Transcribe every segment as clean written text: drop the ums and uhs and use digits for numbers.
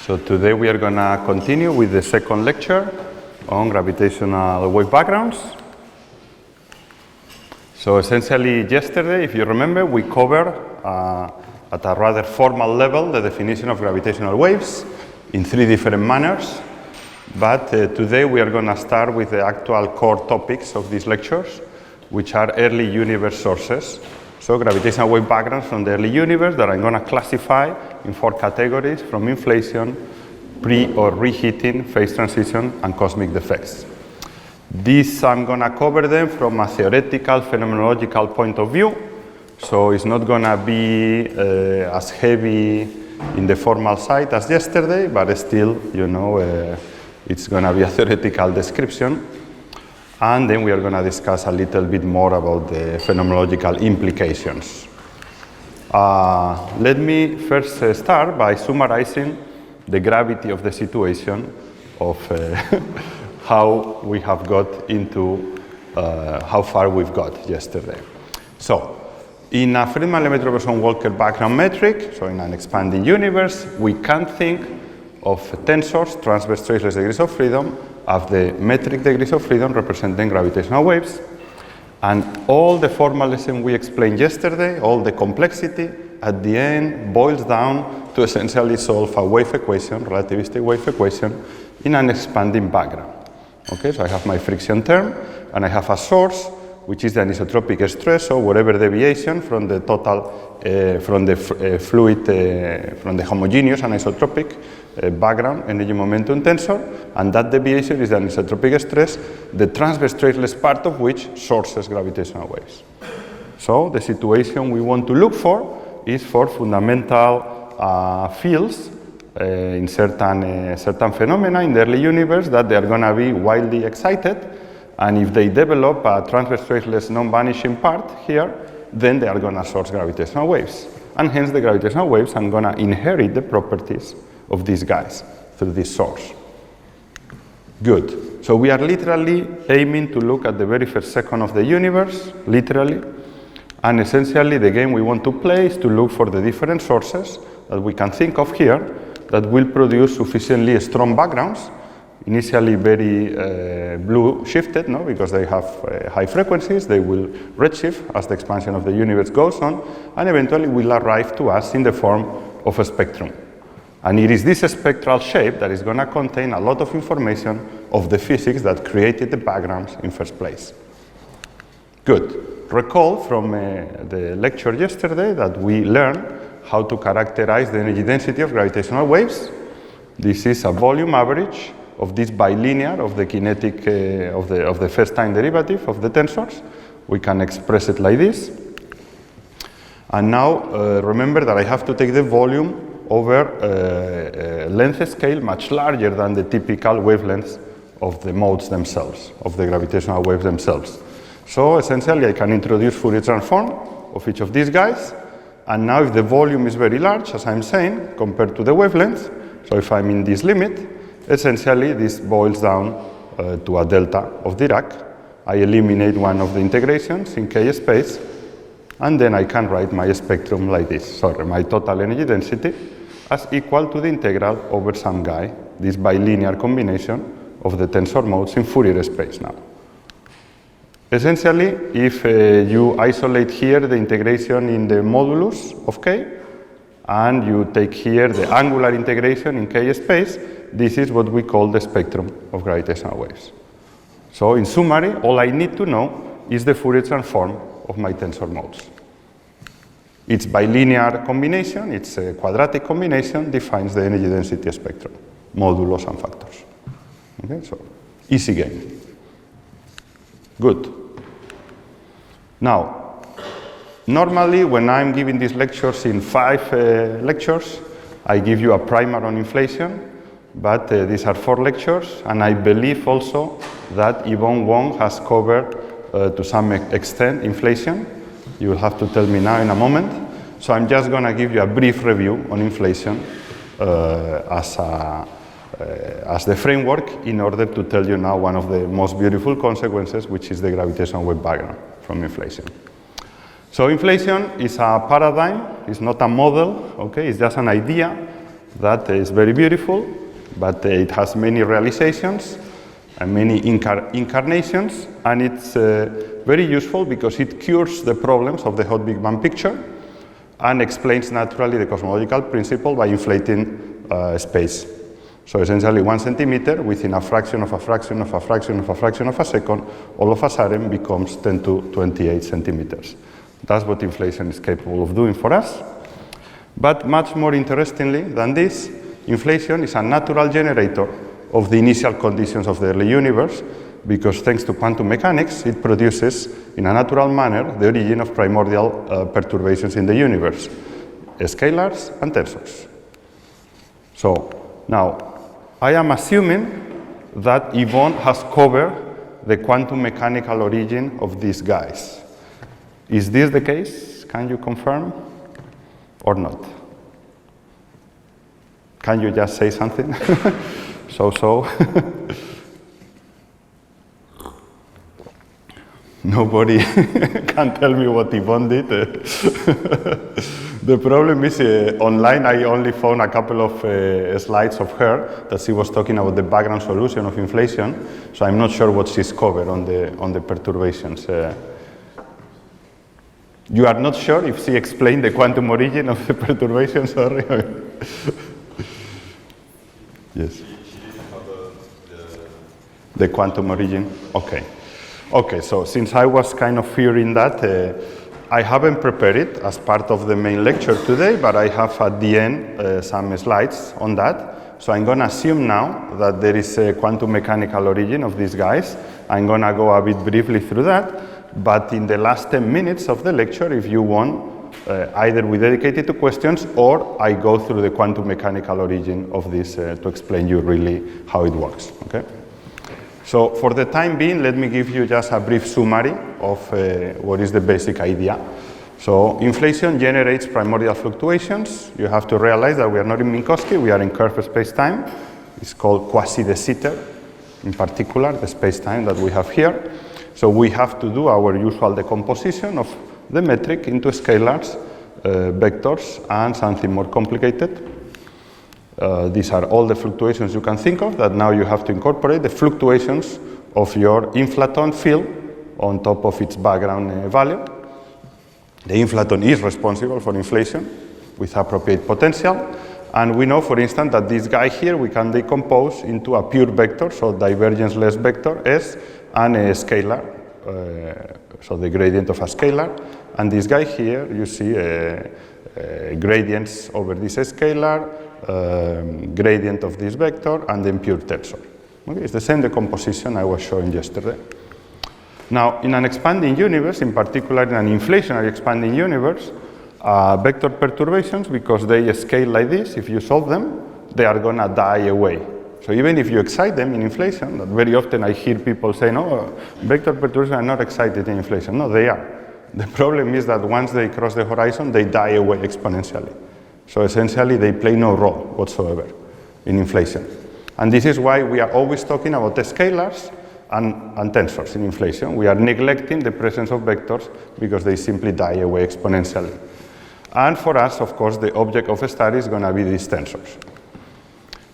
So today we are going to continue with the second lecture on gravitational wave backgrounds. So essentially yesterday, if you remember, we covered at a rather formal level the definition of gravitational waves in three different manners. But today we are going to start with the actual core topics of these lectures, which are early universe sources. So gravitational wave backgrounds from the early universe that I'm going to classify in four categories: from inflation, pre or reheating, phase transition, and cosmic defects. These I'm going to cover them from a theoretical, phenomenological point of view. So it's not going to be as heavy in the formal side as yesterday, but still, it's going to be a theoretical description. And then we are going to discuss a little bit more about the phenomenological implications. Let me first start by summarizing the gravity of the situation of how we have got into how far we've got yesterday. So, in a Friedmann-Lemaitre-Robertson-Walker background metric, so in an expanding universe, we can think of tensors, transverse traceless degrees of freedom, of the metric degrees of freedom representing gravitational waves. And all the formalism we explained yesterday, all the complexity, at the end boils down to essentially solve a wave equation, relativistic wave equation, in an expanding background. Okay, so I have my friction term, and I have a source, which is the anisotropic stress, so whatever deviation from the total, from the fluid, from the homogeneous anisotropic background energy momentum tensor, and that deviation is the anisotropic stress, the transverse traceless part of which sources gravitational waves. So the situation we want to look for is for fundamental fields in certain phenomena in the early universe that they are going to be wildly excited, and if they develop a transverse traceless non-vanishing part here, then they are going to source gravitational waves. And hence the gravitational waves are going to inherit the properties of these guys through this source. Good. So we are literally aiming to look at the very first second of the universe, literally. And essentially the game we want to play is to look for the different sources that we can think of here that will produce sufficiently strong backgrounds, initially very blue shifted, no? Because they have high frequencies, they will redshift as the expansion of the universe goes on, and eventually will arrive to us in the form of a spectrum. And it is this spectral shape that is going to contain a lot of information of the physics that created the backgrounds in first place. Good. Recall from the lecture yesterday that we learned how to characterize the energy density of gravitational waves. This is a volume average of this bilinear of the kinetic of the first time derivative of the tensors. We can express it like this. And now remember that I have to take the volume over a length scale much larger than the typical wavelengths of the modes themselves, of the gravitational waves themselves. So essentially I can introduce Fourier transform of each of these guys, and now if the volume is very large, as I'm saying, compared to the wavelength, so if I'm in this limit, essentially this boils down to a delta of Dirac. I eliminate one of the integrations in k space, and then I can write my spectrum like this. Sorry, my total energy density as equal to the integral over some guy, this bilinear combination of the tensor modes in Fourier space now. Essentially, if you isolate here the integration in the modulus of k, and you take here the angular integration in k space, this is what we call the spectrum of gravitational waves. So in summary, all I need to know is the Fourier transform of my tensor modes. Its bilinear combination, its quadratic combination, defines the energy density spectrum, modulos and factors. Okay, so easy game. Good. Now, normally when I'm giving these lectures in 5 lectures, I give you a primer on inflation, but these are 4 lectures, and I believe also that Yvonne Wong has covered to some extent inflation. You will have to tell me now in a moment. So I'm just going to give you a brief review on inflation as the framework in order to tell you now one of the most beautiful consequences, which is the gravitational wave background from inflation. So inflation is a paradigm, it's not a model, okay? It's just an idea that is very beautiful, but it has many realizations and many incarnations, and it's very useful because it cures the problems of the hot Big Bang picture and explains naturally the cosmological principle by inflating space. So essentially 1 centimeter within a fraction of a fraction of a fraction of a fraction of a second, all of a sudden becomes 10 to 28 centimeters. That's what inflation is capable of doing for us. But much more interestingly than this, inflation is a natural generator of the initial conditions of the early universe, because thanks to quantum mechanics, it produces in a natural manner the origin of primordial perturbations in the universe, scalars and tensors. So now, I am assuming that Yvonne has covered the quantum mechanical origin of these guys. Is this the case? Can you confirm or not? Can you just say something? So. Nobody can tell me what Yvonne did. The problem is online I only found a couple of slides of her that she was talking about the background solution of inflation, so I'm not sure what she's covered on the perturbations. You are not sure if she explained the quantum origin of the perturbation, sorry? Yes. She didn't cover the quantum origin? Okay. Okay, so since I was kind of fearing that, I haven't prepared it as part of the main lecture today, but I have at the end some slides on that. So I'm going to assume now that there is a quantum mechanical origin of these guys. I'm going to go a bit briefly through that, but in the last 10 minutes of the lecture, if you want, either we dedicate it to questions or I go through the quantum mechanical origin of this to explain you really how it works, okay? So for the time being, let me give you just a brief summary of what is the basic idea. So inflation generates primordial fluctuations. You have to realize that we are not in Minkowski, we are in curved space-time. It's called quasi-de Sitter, in particular, the space-time that we have here. So we have to do our usual decomposition of the metric into scalars, vectors, and something more complicated. These are all the fluctuations you can think of, that now you have to incorporate the fluctuations of your inflaton field on top of its background value. The inflaton is responsible for inflation with appropriate potential. And we know, for instance, that this guy here we can decompose into a pure vector, so divergence-less vector S, and a scalar, so the gradient of a scalar. And this guy here, you see gradients over this scalar, gradient of this vector, and then pure tensor. Okay, it's the same decomposition I was showing yesterday. Now, in an expanding universe, in particular in an inflationary expanding universe, vector perturbations, because they scale like this, if you solve them, they are going to die away. So even if you excite them in inflation, that very often I hear people say, no, vector perturbations are not excited in inflation. No, they are. The problem is that once they cross the horizon, they die away exponentially. So essentially, they play no role whatsoever in inflation. And this is why we are always talking about the scalars and tensors in inflation. We are neglecting the presence of vectors because they simply die away exponentially. And for us, of course, the object of study is going to be these tensors.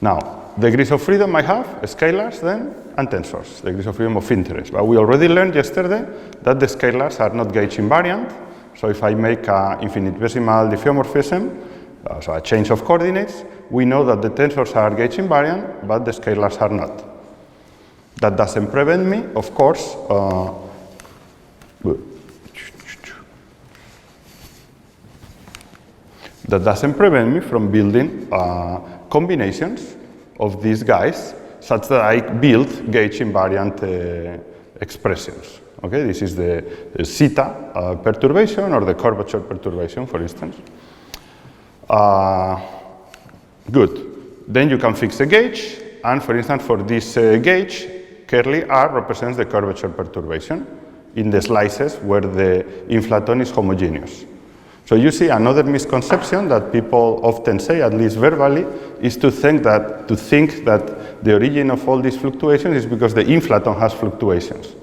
Now, degrees of freedom I have, scalars then, and tensors, degrees of freedom of interest. But we already learned yesterday that the scalars are not gauge invariant. So if I make an infinitesimal diffeomorphism, so a change of coordinates, we know that the tensors are gauge invariant, but the scalars are not. That doesn't prevent me, of course, that doesn't prevent me from building combinations of these guys such that I build gauge invariant expressions. Okay, this is the zeta perturbation or the curvature perturbation, for instance. Good. Then you can fix a gauge, and for instance, for this gauge, curly R represents the curvature perturbation in the slices where the inflaton is homogeneous. So you see, another misconception that people often say, at least verbally, is to think that the origin of all these fluctuations is because the inflaton has fluctuations.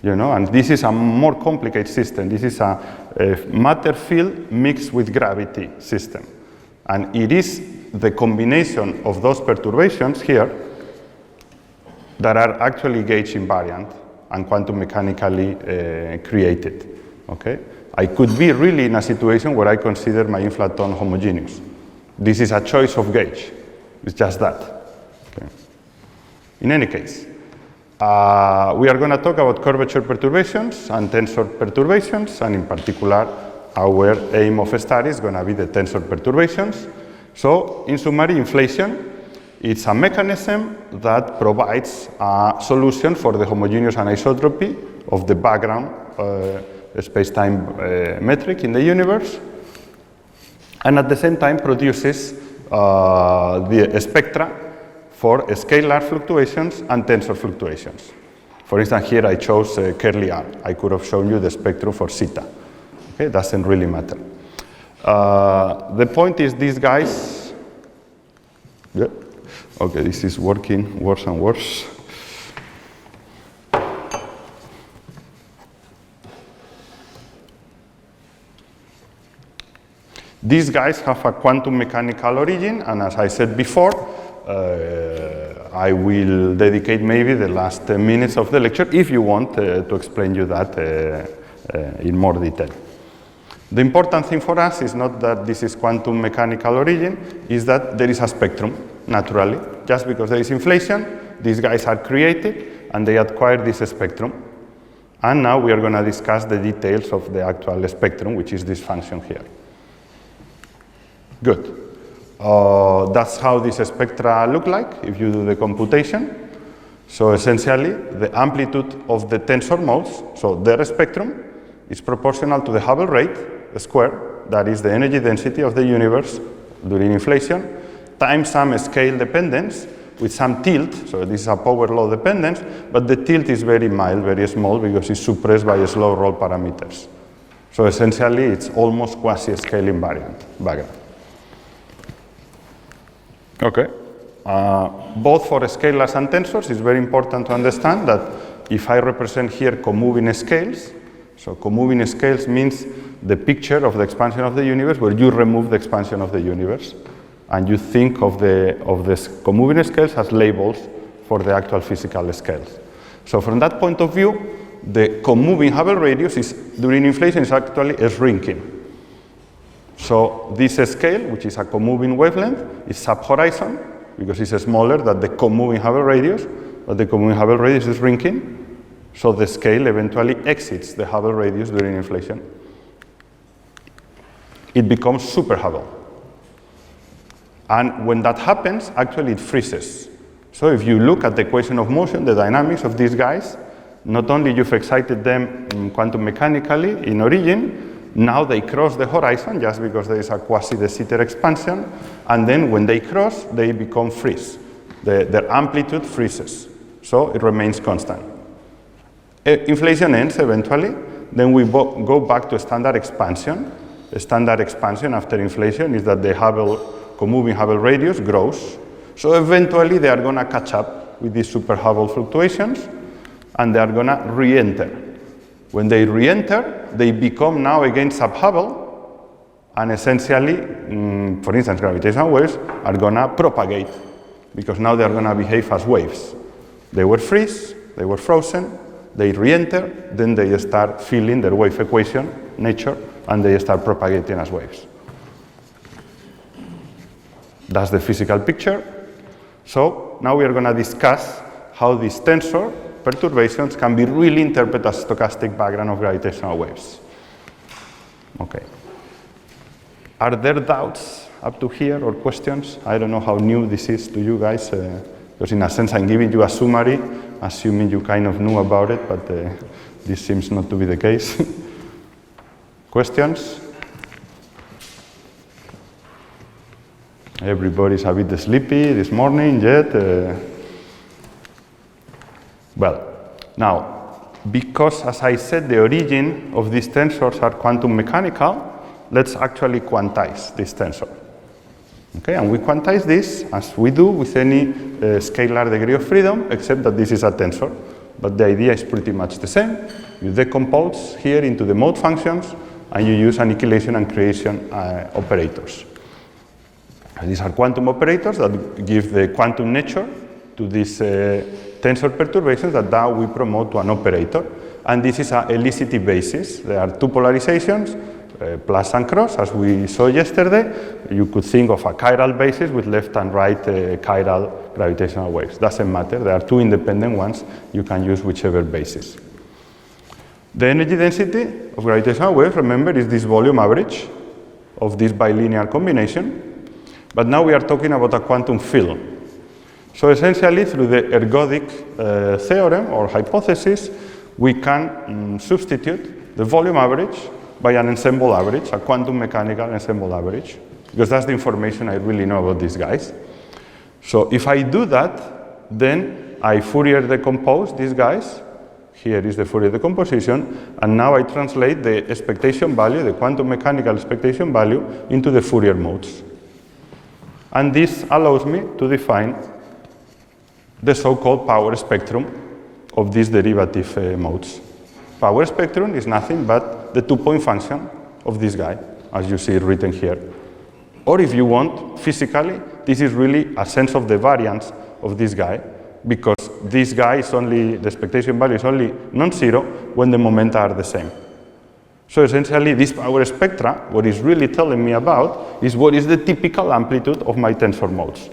You know, and this is a more complicated system. This is a matter field mixed with gravity system. And it is the combination of those perturbations here that are actually gauge invariant and quantum mechanically created. Okay? I could be really in a situation where I consider my inflaton homogeneous. This is a choice of gauge. It's just that. Okay. In any case, we are going to talk about curvature perturbations and tensor perturbations, and in particular, our aim of study is going to be the tensor perturbations. So, in summary, inflation, it's a mechanism that provides a solution for the homogeneous anisotropy of the background space-time metric in the universe, and at the same time produces the spectra for scalar fluctuations and tensor fluctuations. For instance, here I chose curly R. I could have shown you the spectrum for zeta. Okay, doesn't really matter. The point is these guys, yeah. Okay, this is working worse and worse. These guys have a quantum mechanical origin, and as I said before, I will dedicate maybe the last 10 minutes of the lecture, if you want, to explain you that in more detail. The important thing for us is not that this is quantum mechanical origin, is that there is a spectrum, naturally. Just because there is inflation, these guys are created, and they acquire this spectrum. And now we are going to discuss the details of the actual spectrum, which is this function here. Good. That's how these spectra look like if you do the computation. So essentially, the amplitude of the tensor modes, so their spectrum, is proportional to the Hubble rate squared, that is the energy density of the universe during inflation, times some scale dependence with some tilt. So this is a power law dependence, but the tilt is very mild, very small, because it's suppressed by slow roll parameters. So essentially, it's almost quasi-scale invariant background. Okay. Both for scalars and tensors, it's very important to understand that if I represent here comoving scales, so comoving scales means the picture of the expansion of the universe where you remove the expansion of the universe, and you think of the comoving scales as labels for the actual physical scales. So from that point of view, the comoving Hubble radius is, during inflation, is actually shrinking. So this scale, which is a comoving wavelength, is sub-horizon, because it's smaller than the comoving Hubble radius, but the comoving Hubble radius is shrinking, so the scale eventually exits the Hubble radius during inflation. It becomes super Hubble. And when that happens, actually it freezes. So if you look at the equation of motion, the dynamics of these guys, not only you've excited them quantum mechanically in origin, now they cross the horizon just because there is a quasi-de Sitter expansion, and then when they cross, they become freeze. Their amplitude freezes, so it remains constant. Inflation ends eventually, then we go back to standard expansion. The standard expansion after inflation is that the comoving Hubble radius grows, so eventually they are going to catch up with these super Hubble fluctuations, and they are going to re-enter. When they re-enter, they become now again sub-Hubble, and essentially, for instance, gravitational waves are going to propagate, because now they are going to behave as waves. They were freeze, they were frozen, they re-enter, then they start filling their wave equation, nature, and they start propagating as waves. That's the physical picture. So now we are going to discuss how these tensor perturbations can be really interpreted as stochastic background of gravitational waves. Okay. Are there doubts up to here or questions? I don't know how new this is to you guys, because in a sense I'm giving you a summary, assuming you kind of knew about it, but this seems not to be the case. Questions? Everybody's a bit sleepy this morning yet. Well, now, because as I said, the origin of these tensors are quantum mechanical, let's actually quantize this tensor. Okay, and we quantize this as we do with any scalar degree of freedom, except that this is a tensor. But the idea is pretty much the same. You decompose here into the mode functions, and you use annihilation and creation operators. These are quantum operators that give the quantum nature to these tensor perturbations that now we promote to an operator. And this is a helicity basis. There are two polarizations, plus and cross, as we saw yesterday. You could think of a chiral basis with left and right chiral gravitational waves. Doesn't matter. There are two independent ones. You can use whichever basis. The energy density of gravitational waves, remember, is this volume average of this bilinear combination. But now we are talking about a quantum field. So essentially, through the ergodic theorem or hypothesis, we can substitute the volume average by an ensemble average, a quantum mechanical ensemble average, because that's the information I really know about these guys. So if I do that, then I Fourier decompose these guys. Here is the Fourier decomposition, and now I translate the expectation value, the quantum mechanical expectation value, into the Fourier modes. And this allows me to define the so-called power spectrum of these derivative modes. Power spectrum is nothing but the two-point function of this guy, as you see it written here. Or if you want, physically, this is really a sense of the variance of this guy, because this guy is only, the expectation value is only non-zero when the momenta are the same. So essentially, this power spectra, what is really telling me about is what is the typical amplitude of my tensor modes.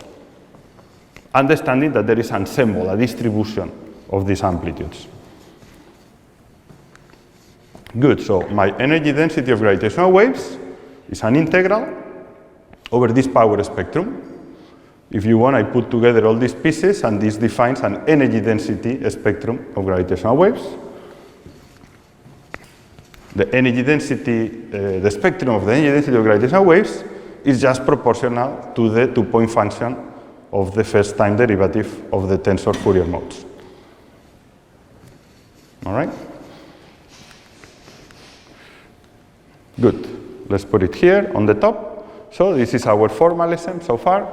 Understanding that there is an ensemble, a distribution of these amplitudes. Good, so my energy density of gravitational waves is an integral over this power spectrum. If you want, I put together all these pieces, and this defines an energy density spectrum of gravitational waves. The energy density, the spectrum of the energy density of gravitational waves is just proportional to the two-point function of the first time derivative of the tensor Fourier modes. All right? Good. Let's put it here on the top. So this is our formalism so far.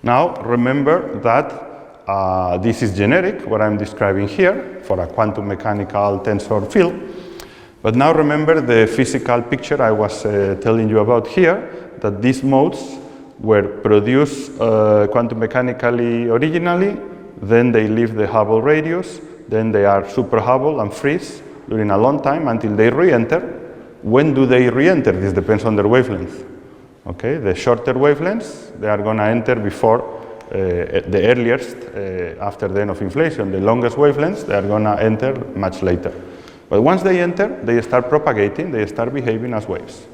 Now remember that this is generic, what I'm describing here, for a quantum mechanical tensor field. But now remember the physical picture I was telling you about here, that these modes were produced quantum mechanically originally, then they leave the Hubble radius, then they are super Hubble and freeze during a long time until they re-enter. When do they re-enter? This depends on their wavelength. Okay, the shorter wavelengths, they are going to enter before the earliest, after the end of inflation. The longest wavelengths, they are going to enter much later. But once they enter, they start propagating, they start behaving as waves.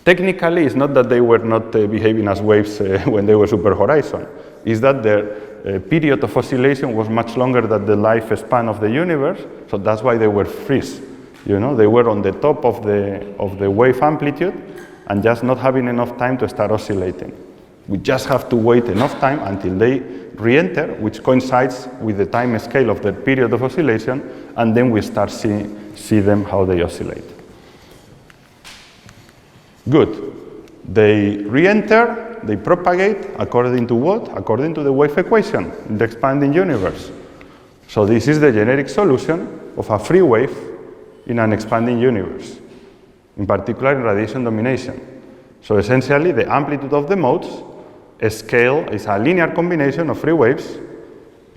Technically, it's not that they were not behaving as waves when they were super horizon. It's that their period of oscillation was much longer than the lifespan of the universe, so that's why they were freeze. You know, they were on the top of the wave amplitude and just not having enough time to start oscillating. We just have to wait enough time until they re-enter, which coincides with the time scale of the period of oscillation, and then we start see them how they oscillate. Good. They re-enter, they propagate according to what? According to the wave equation in the expanding universe. So this is the generic solution of a free wave in an expanding universe, in particular in radiation domination. So essentially, the amplitude of the modes scale is a linear combination of free waves,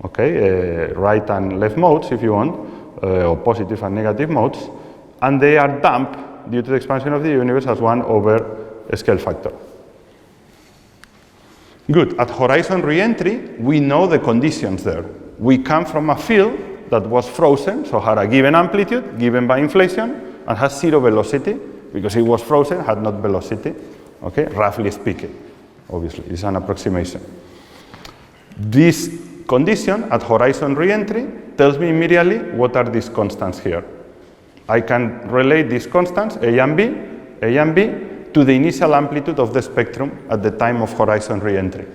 okay, right and left modes if you want, or positive and negative modes, and they are damped due to the expansion of the universe as 1 over a scale factor. Good. At horizon re-entry, we know the conditions there. We come from a field that was frozen, so had a given amplitude, given by inflation, and has 0 velocity, because it was frozen, had no velocity, okay, roughly speaking. Obviously, it's an approximation. This condition at horizon re-entry tells me immediately what are these constants here. I can relate these constants, A and B, to the initial amplitude of the spectrum at the time of horizon re-entry.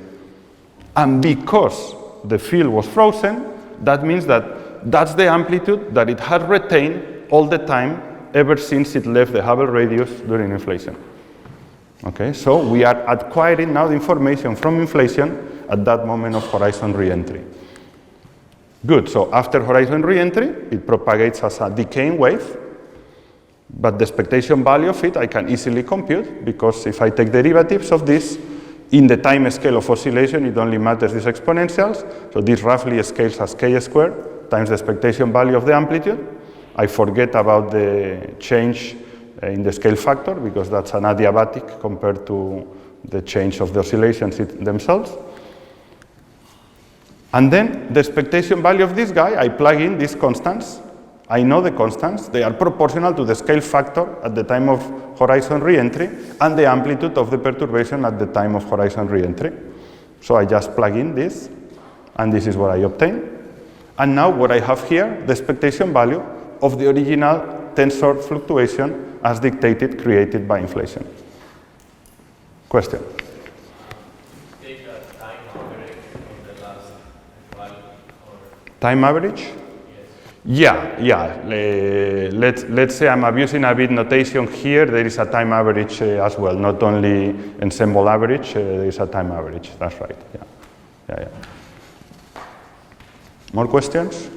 And because the field was frozen, that means that that's the amplitude that it had retained all the time ever since it left the Hubble radius during inflation. Okay, so we are acquiring now the information from inflation at that moment of horizon re-entry. Good, so after horizon re-entry, it propagates as a decaying wave, But the expectation value of it I can easily compute, because if I take derivatives of this, in the time scale of oscillation, it only matters these exponentials. So this roughly scales as k squared times the expectation value of the amplitude. I forget about the change in the scale factor, because that's an adiabatic compared to the change of the oscillations themselves. And then the expectation value of this guy, I plug in these constants. I know the constants. They are proportional to the scale factor at the time of horizon reentry and the amplitude of the perturbation at the time of horizon reentry. So I just plug in this, and this is what I obtain. And now what I have here, the expectation value of the original tensor fluctuation as dictated, created by inflation. Question? Take a time average of the last value? Time average? Yeah. Let's say I'm abusing a bit notation here. There is a time average as well, not only ensemble average, there is a time average. That's right. Yeah. More questions?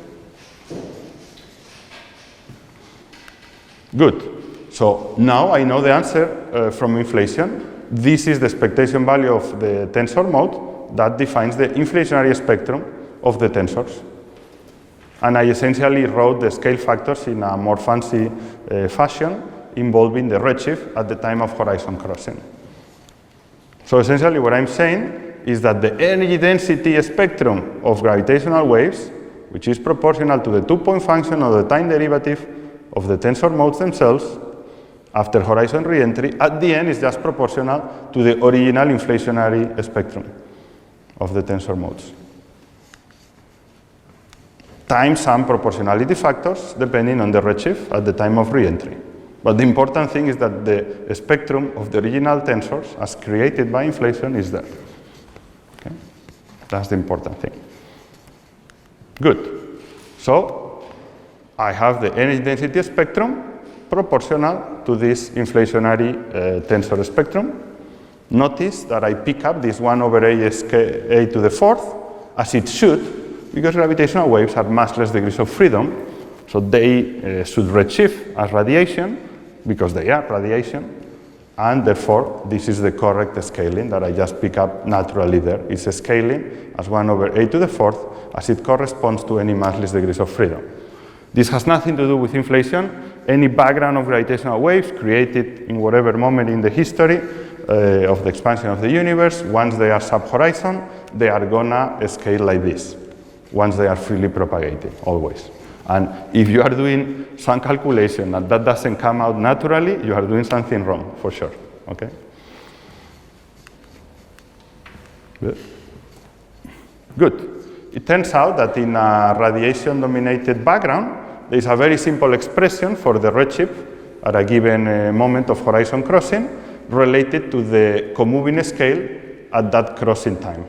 Good. So now I know the answer from inflation. This is the expectation value of the tensor mode that defines the inflationary spectrum of the tensors. And I essentially wrote the scale factors in a more fancy fashion involving the redshift at the time of horizon crossing. So essentially what I'm saying is that the energy density spectrum of gravitational waves, which is proportional to the two-point function of the time derivative of the tensor modes themselves, after horizon reentry, at the end is just proportional to the original inflationary spectrum of the tensor modes, times some proportionality factors depending on the redshift at the time of reentry. But the important thing is that the spectrum of the original tensors as created by inflation is there. Okay? That's the important thing. Good. So I have the energy density spectrum proportional to this inflationary tensor spectrum. Notice that I pick up this 1 over a to the fourth, as it should, because gravitational waves have massless degrees of freedom, so they should redshift as radiation, because they are radiation, and therefore this is the correct scaling that I just pick up naturally there. It's a scaling as 1 over a to the fourth, as it corresponds to any massless degrees of freedom. This has nothing to do with inflation. Any background of gravitational waves created in whatever moment in the history of the expansion of the universe, once they are sub-horizon, they are gonna scale like this, once they are freely propagated, always. And if you are doing some calculation and that doesn't come out naturally, you are doing something wrong, for sure, okay? Good. It turns out that in a radiation-dominated background, there is a very simple expression for the redshift at a given moment of horizon crossing related to the comoving scale at that crossing time.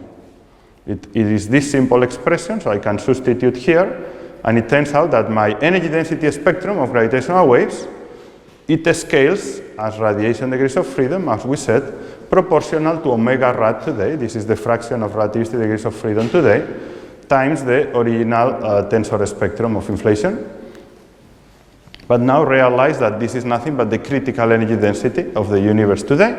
It is this simple expression, so I can substitute here, and it turns out that my energy density spectrum of gravitational waves, it scales as radiation degrees of freedom, as we said, proportional to omega rad today. This is the fraction of relativistic degrees of freedom today, times the original tensor spectrum of inflation. But now realize that this is nothing but the critical energy density of the universe today.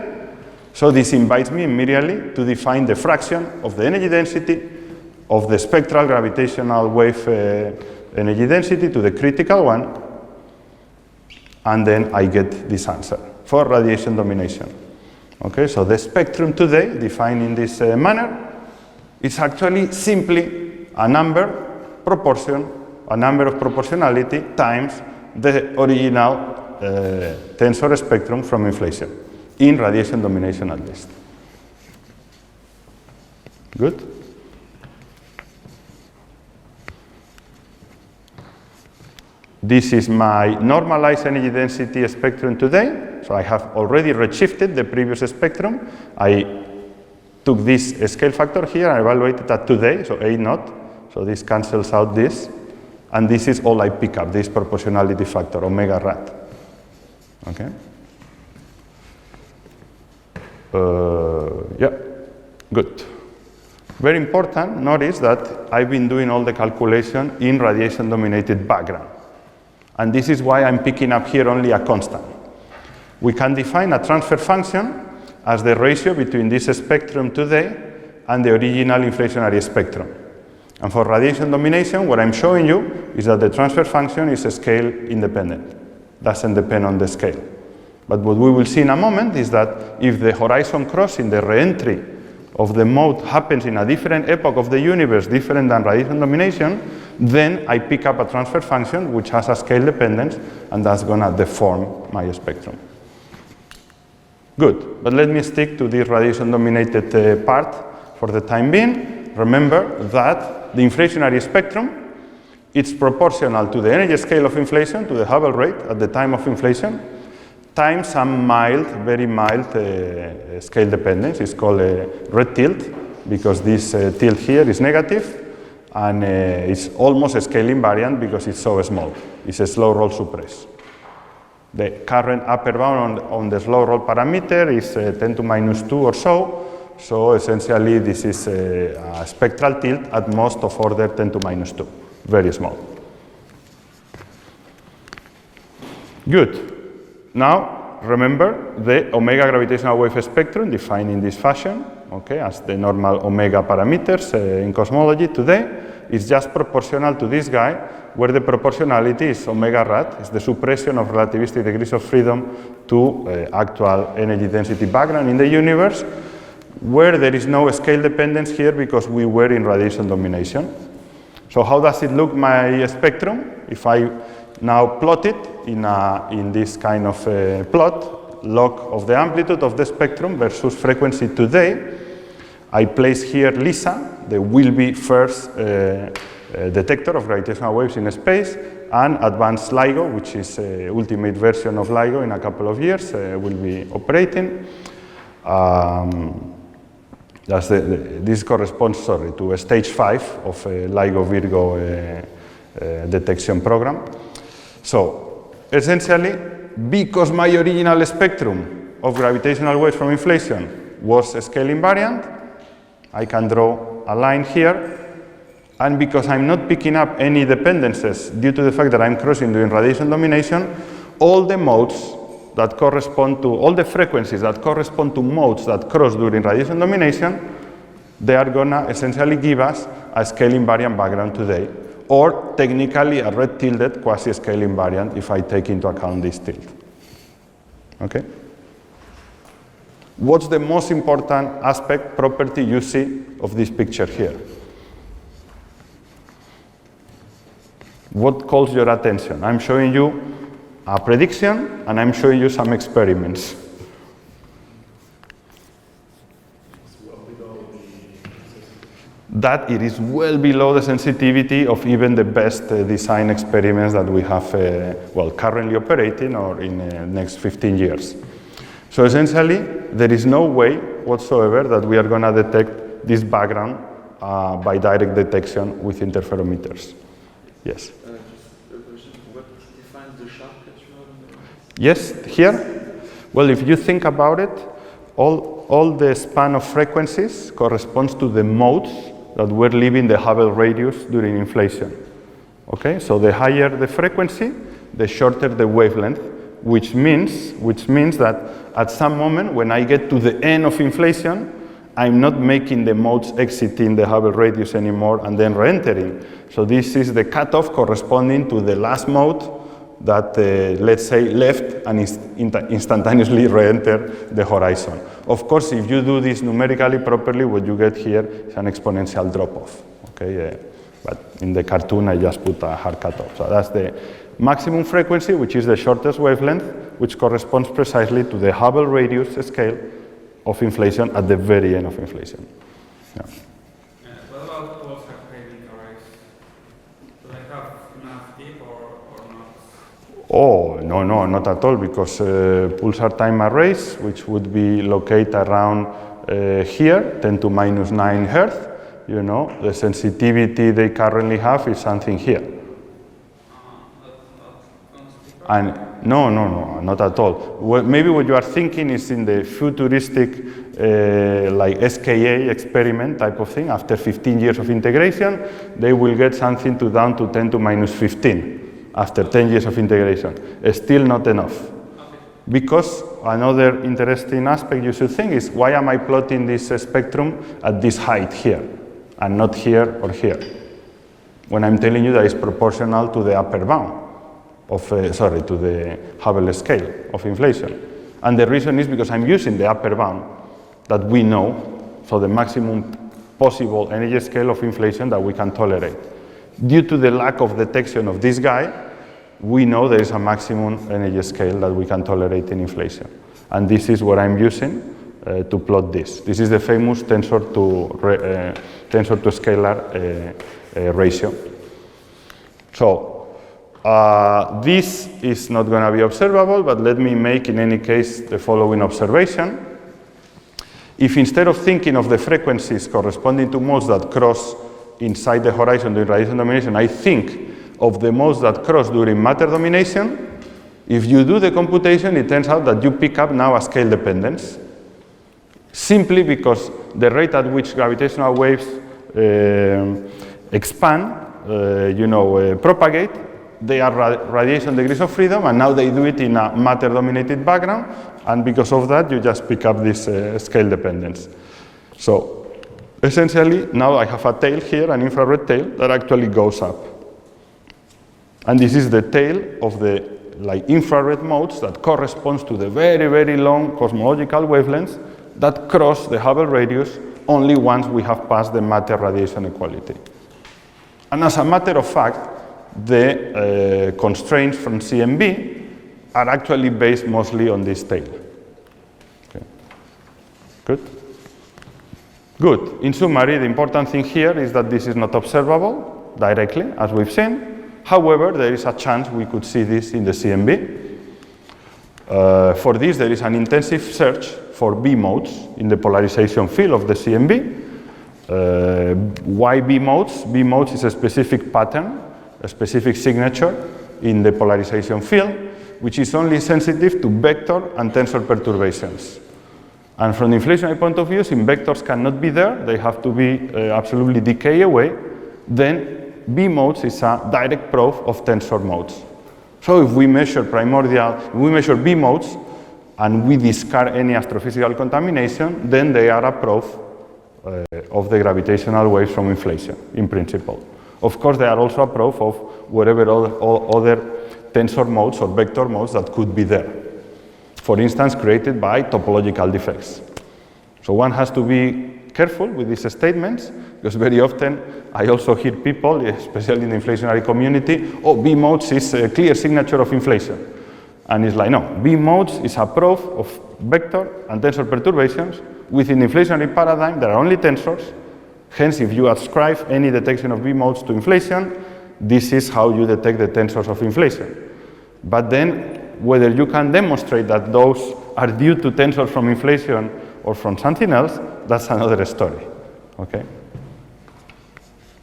So this invites me immediately to define the fraction of the energy density of the spectral gravitational wave energy density to the critical one, and then I get this answer for radiation domination. Okay, so the spectrum today, defined in this manner, is actually simply a number of proportionality times the original tensor spectrum from inflation, in radiation domination at least. Good? This is my normalized energy density spectrum today. So I have already redshifted the previous spectrum. I took this scale factor here and evaluated that today, so A naught. So this cancels out this. And this is all I pick up, this proportionality factor, omega rad. Okay? Yeah, good. Very important, notice that I've been doing all the calculation in radiation-dominated background. And this is why I'm picking up here only a constant. We can define a transfer function as the ratio between this spectrum today and the original inflationary spectrum. And for radiation domination, what I'm showing you is that the transfer function is scale independent, doesn't depend on the scale. But what we will see in a moment is that if the horizon crossing, the re-entry of the mode happens in a different epoch of the universe, different than radiation domination, then I pick up a transfer function which has a scale dependence, and that's going to deform my spectrum. Good, but let me stick to this radiation-dominated part for the time being. Remember that the inflationary spectrum, it's proportional to the energy scale of inflation, to the Hubble rate at the time of inflation, times some mild, very mild scale dependence. It's called a red tilt, because this tilt here is negative, and it's almost a scale invariant because it's so small. It's a slow roll suppress. The current upper bound on the slow roll parameter is 10 to minus 2 or so. So essentially, this is a spectral tilt at most of order 10 to minus 2, very small. Good. Now, remember the omega gravitational wave spectrum defined in this fashion, okay, as the normal omega parameters in cosmology today is just proportional to this guy, where the proportionality is omega rad, is the suppression of relativistic degrees of freedom to actual energy density background in the universe, where there is no scale dependence here because we were in radiation domination. So how does it look, my spectrum? If I now plot it in this kind of plot, log of the amplitude of the spectrum versus frequency today, I place here LISA, the will-be first detector of gravitational waves in space, and advanced LIGO, which is the ultimate version of LIGO in a couple of years, will be operating. This corresponds, to stage 5 of a LIGO Virgo detection program. So essentially, because my original spectrum of gravitational waves from inflation was scale invariant, I can draw a line here, and because I'm not picking up any dependencies due to the fact that I'm crossing during radiation domination, all the modes that correspond to, all the frequencies that correspond to modes that cross during radiation domination, they are gonna essentially give us a scale invariant background today, or technically a red tilted quasi-scale invariant if I take into account this tilt. Okay? What's the most important aspect, property you see of this picture here? What calls your attention? I'm showing you a prediction, and I'm showing you some experiments. That it is well below the sensitivity of even the best design experiments that we have, currently operating or in the next 15 years. So essentially, there is no way whatsoever that we are going to detect this background by direct detection with interferometers. Yes? Just a question. What defines the sharp that you have? Yes, here? Well, if you think about it, all the span of frequencies corresponds to the modes that were leaving the Hubble radius during inflation. Okay, so the higher the frequency, the shorter the wavelength, which means that at some moment when I get to the end of inflation, I'm not making the modes exiting the Hubble radius anymore and then re-entering. So this is the cutoff corresponding to the last mode that, let's say, left and instantaneously re-entered the horizon. Of course, if you do this numerically properly, what you get here is an exponential drop-off. Okay, but in the cartoon, I just put a hard cutoff. So that's the maximum frequency, which is the shortest wavelength, which corresponds precisely to the Hubble radius scale of inflation at the very end of inflation. Yeah. What about pulsar-craving arrays? Do they have enough dip or not? Oh, no, not at all, because pulsar time arrays, which would be located around here, 10 to minus 9 Hertz, the sensitivity they currently have is something here. And no, not at all. Maybe what you are thinking is in the futuristic, like SKA experiment type of thing. After 15 years of integration, they will get something down to 10 to minus 15. after 10 years of integration. Still not enough. Because another interesting aspect you should think is, why am I plotting this spectrum at this height here and not here or here? When I'm telling you that it's proportional to the upper bound of, to the Hubble scale of inflation. And the reason is because I'm using the upper bound that we know, so the maximum possible energy scale of inflation that we can tolerate. Due to the lack of detection of this guy, we know there is a maximum energy scale that we can tolerate in inflation. And this is what I'm using to plot this. This is the famous tensor to scalar ratio. So this is not going to be observable, but let me make in any case the following observation. If instead of thinking of the frequencies corresponding to modes that cross inside the horizon during radiation domination, I think of the modes that cross during matter domination, if you do the computation, it turns out that you pick up now a scale dependence. Simply because the rate at which gravitational waves expand, propagate, they are radiation degrees of freedom, and now they do it in a matter-dominated background, and because of that, you just pick up this scale dependence. So essentially, now I have a tail here, an infrared tail, that actually goes up. And this is the tail of the infrared modes that corresponds to the very, very long cosmological wavelengths that cross the Hubble radius only once we have passed the matter radiation equality. And as a matter of fact, the constraints from CMB are actually based mostly on this tail. Okay. Good? Good. In summary, the important thing here is that this is not observable directly, as we've seen. However, there is a chance we could see this in the CMB. For this, there is an intensive search for B modes in the polarization field of the CMB. Why B modes? B modes is a specific pattern, a specific signature in the polarization field, which is only sensitive to vector and tensor perturbations. And from the inflationary point of view, since vectors cannot be there, they have to be absolutely decay away, then B modes is a direct proof of tensor modes. So if we measure B modes and we discard any astrophysical contamination, then they are a proof of the gravitational waves from inflation, in principle. Of course, they are also a proof of whatever other tensor modes or vector modes that could be there. For instance, created by topological defects. So one has to be careful with these statements, because very often I also hear people, especially in the inflationary community, oh, B modes is a clear signature of inflation. And it's like, no, B modes is a proof of vector and tensor perturbations. Within the inflationary paradigm, there are only tensors. Hence, if you ascribe any detection of B modes to inflation, this is how you detect the tensors of inflation. But then, whether you can demonstrate that those are due to tensors from inflation or from something else, that's another story, okay?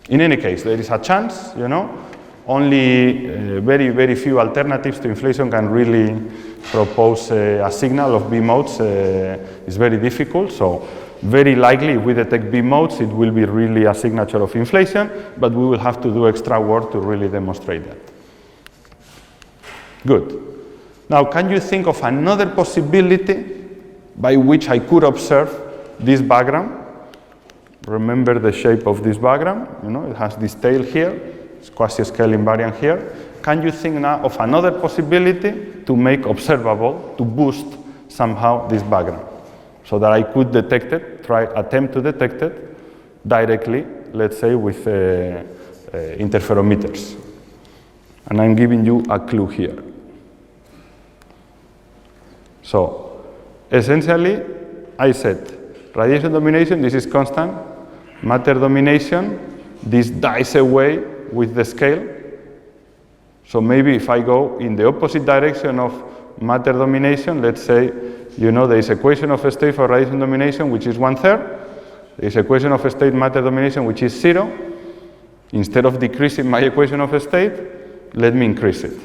In any case, there is a chance, only very, very few alternatives to inflation can really propose a signal of B modes. It's very difficult, so very likely if we detect B modes, it will be really a signature of inflation, but we will have to do extra work to really demonstrate that. Good. Now, can you think of another possibility by which I could observe this background? Remember the shape of this background, it has this tail here, it's quasi-scale invariant here. Can you think now of another possibility to make observable, to boost somehow this background, so that I could detect it, attempt to detect it directly, let's say with interferometers. And I'm giving you a clue here. So, essentially, I said, radiation domination, this is constant. Matter domination, this dies away with the scale. So maybe if I go in the opposite direction of matter domination, let's say, there is equation of state for radiation domination, which is 1/3. There is equation of state matter domination, which is 0. Instead of decreasing my equation of state, let me increase it.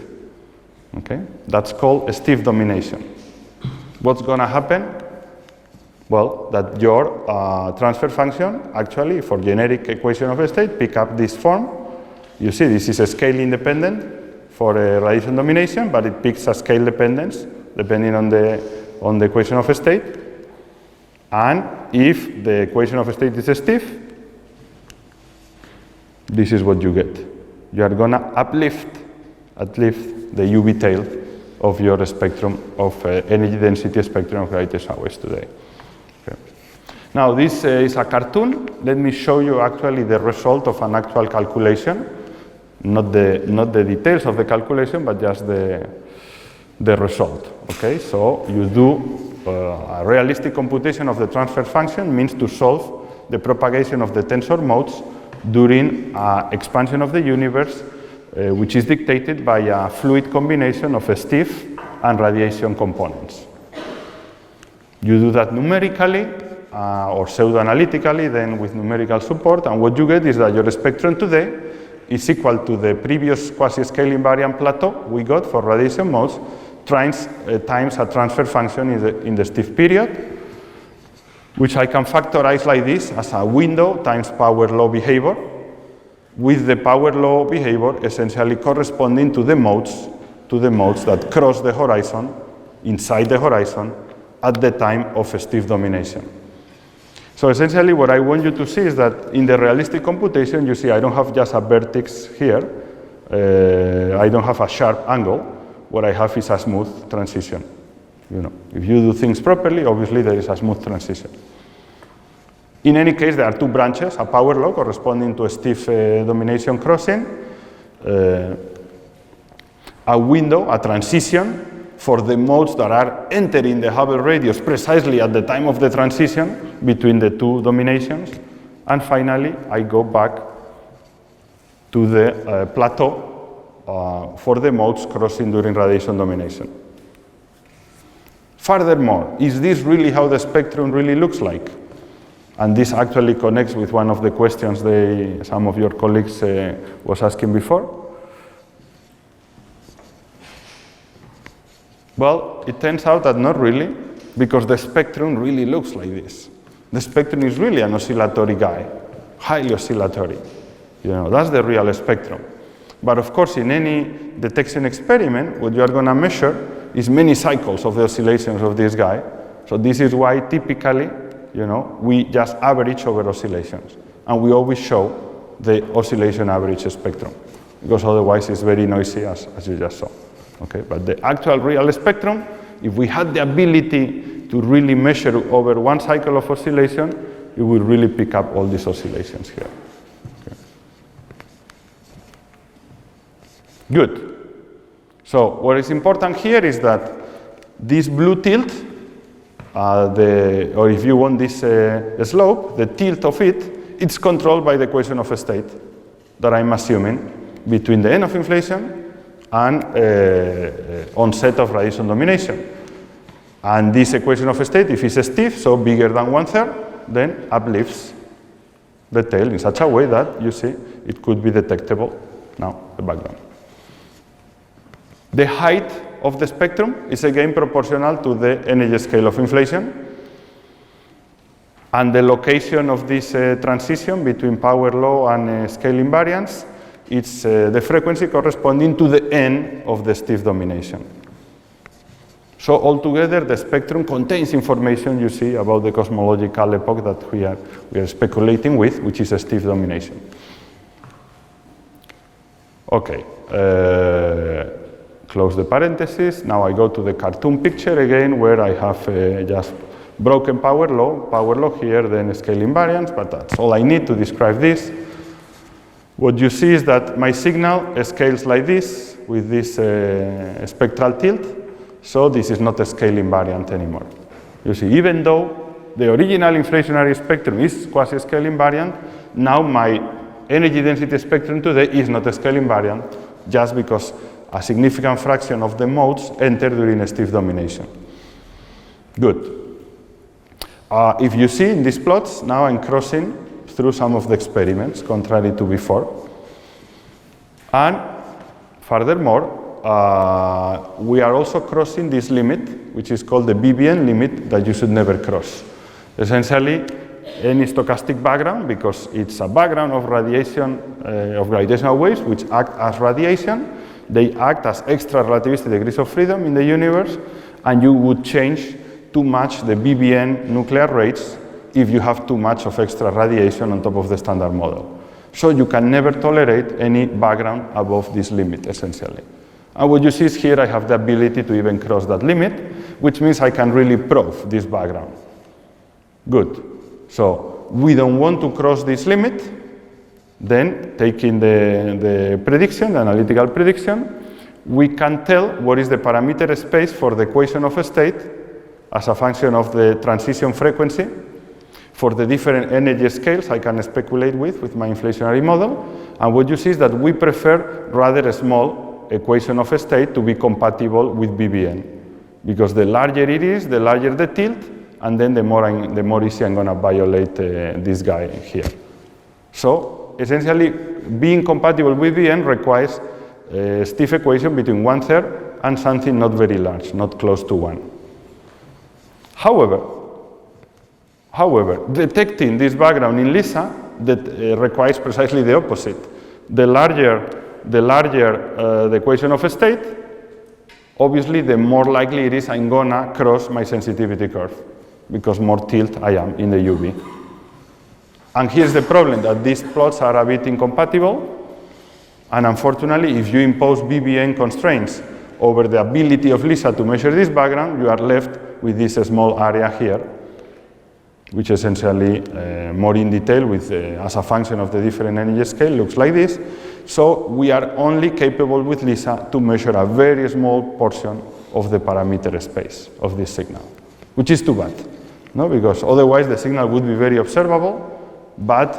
Okay? That's called stiff domination. What's going to happen? Well, that your transfer function, actually, for generic equation of state, pick up this form. You see, this is a scale independent for radiation domination, but it picks a scale dependence depending on the equation of state. And if the equation of state is stiff, this is what you get. You are going to uplift the UV tail of your spectrum of energy density spectrum of gravitational waves today. Okay. Now this is a cartoon. Let me show you actually the result of an actual calculation, not the details of the calculation, but just the result. Okay, so you do a realistic computation of the transfer function, means to solve the propagation of the tensor modes during expansion of the universe, which is dictated by a fluid combination of stiff and radiation components. You do that numerically or pseudo-analytically, then with numerical support, and what you get is that your spectrum today is equal to the previous quasi-scale invariant plateau we got for radiation modes times a transfer function in the stiff period, which I can factorize like this as a window times power law behavior, with the power law behavior essentially corresponding to the modes that cross the horizon, inside the horizon, at the time of stiff domination. So essentially what I want you to see is that in the realistic computation, you see I don't have just a vertex here, I don't have a sharp angle, what I have is a smooth transition. You know, if you do things properly, obviously there is a smooth transition. In any case, there are two branches, a power law corresponding to a stiff domination crossing, a window, a transition for the modes that are entering the Hubble radius precisely at the time of the transition between the two dominations. And finally, I go back to the plateau for the modes crossing during radiation domination. Furthermore, is this really how the spectrum really looks like? And this actually connects with one of the questions some of your colleagues was asking before. Well, it turns out that not really, because the spectrum really looks like this. The spectrum is really an oscillatory guy, highly oscillatory. You know, that's the real spectrum. But of course, in any detection experiment, what you are going to measure is many cycles of the oscillations of this guy. So this is why typically, you know, we just average over oscillations. And we always show the oscillation average spectrum, because otherwise it's very noisy, as you just saw. Okay, but the actual real spectrum, if we had the ability to really measure over one cycle of oscillation, it would really pick up all these oscillations here. Okay. Good. So what is important here is that this blue tilt, or if you want this slope, the tilt of it's controlled by the equation of state that I'm assuming between the end of inflation and onset of radiation domination. And this equation of state, if it's stiff, so bigger than 1/3, then uplifts the tail in such a way that, you see, it could be detectable. Now, the background. The height of the spectrum is again proportional to the energy scale of inflation. And the location of this transition between power law and scale invariance, it's the frequency corresponding to the end of the stiff domination. So altogether, the spectrum contains information, you see, about the cosmological epoch that we are speculating with, which is a stiff domination. Okay, close the parentheses. Now I go to the cartoon picture again, where I have just broken power law here, then scale invariance, but that's all I need to describe this. What you see is that my signal scales like this, with this spectral tilt, so this is not a scale invariant anymore. You see, even though the original inflationary spectrum is quasi-scale invariant, now my energy density spectrum today is not a scale invariant, just because a significant fraction of the modes enter during a stiff domination. Good. If you see in these plots, now I'm crossing through some of the experiments, contrary to before. And furthermore, we are also crossing this limit, which is called the BBN limit, that you should never cross. Essentially, any stochastic background, because it's a background of radiation, of gravitational waves, which act as radiation, they act as extra relativistic degrees of freedom in the universe, and you would change too much the BBN nuclear rates if you have too much of extra radiation on top of the standard model. So you can never tolerate any background above this limit, essentially. And what you see is here I have the ability to even cross that limit, which means I can really probe this background. Good. So we don't want to cross this limit. Then, taking the prediction, the analytical prediction, we can tell what is the parameter space for the equation of a state as a function of the transition frequency. For the different energy scales I can speculate with my inflationary model. And what you see is that we prefer rather a small equation of a state to be compatible with BBN. Because the larger it is, the larger the tilt, and then the more easy I'm going to violate this guy here. So essentially, being compatible with BBN requires a stiff equation between 1/3 and something not very large, not close to 1. However, detecting this background in LISA requires precisely the opposite. The larger the equation of a state, obviously the more likely it is I'm gonna cross my sensitivity curve, because more tilt I am in the UV. And here's the problem, that these plots are a bit incompatible, and unfortunately if you impose BBN constraints over the ability of LISA to measure this background, you are left with this small area here, which essentially more in detail with as a function of the different energy scale looks like this. So we are only capable with LISA to measure a very small portion of the parameter space of this signal, which is too bad, no? Because otherwise the signal would be very observable, but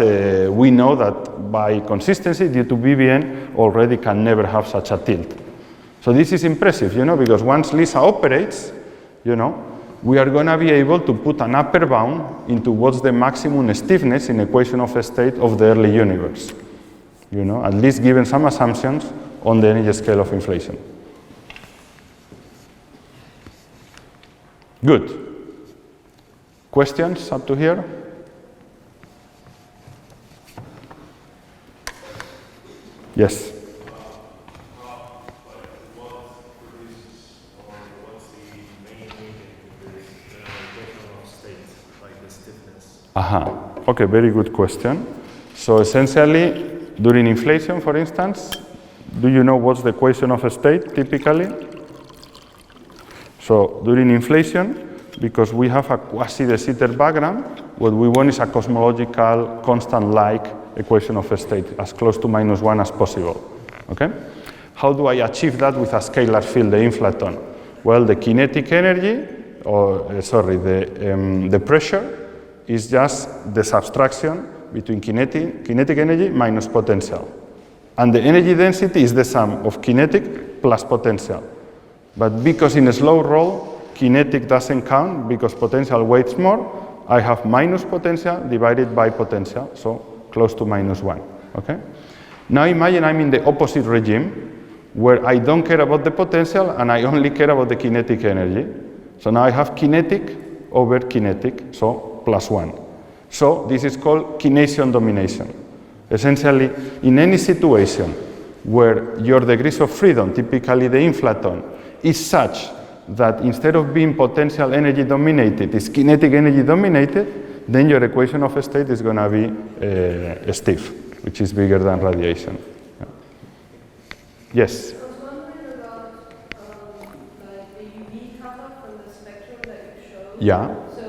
we know that by consistency due to BBN already can never have such a tilt. So this is impressive, because once LISA operates, we are going to be able to put an upper bound into what's the maximum stiffness in equation of a state of the early universe. At least given some assumptions on the energy scale of inflation. Good. Questions up to here? Yes. Okay, very good question. So essentially, during inflation, for instance, do you know what's the equation of a state typically? So during inflation, because we have a quasi-de Sitter background, what we want is a cosmological constant-like equation of a state, as close to -1 as possible. Okay? How do I achieve that with a scalar field, the inflaton? Well, the kinetic energy, the pressure is just the subtraction between kinetic energy minus potential. And the energy density is the sum of kinetic plus potential. But because in a slow roll, kinetic doesn't count because potential weighs more, I have minus potential divided by potential, so close to -1, okay? Now imagine I'm in the opposite regime, where I don't care about the potential and I only care about the kinetic energy. So now I have kinetic over kinetic, so +1. So this is called kination domination. Essentially, in any situation where your degrees of freedom, typically the inflaton, is such that instead of being potential energy dominated, it's kinetic energy dominated, then your equation of a state is going to be stiff, which is bigger than radiation. Yeah. Yes? I was wondering about like the UV cutoff from the spectrum that you showed. Yeah. So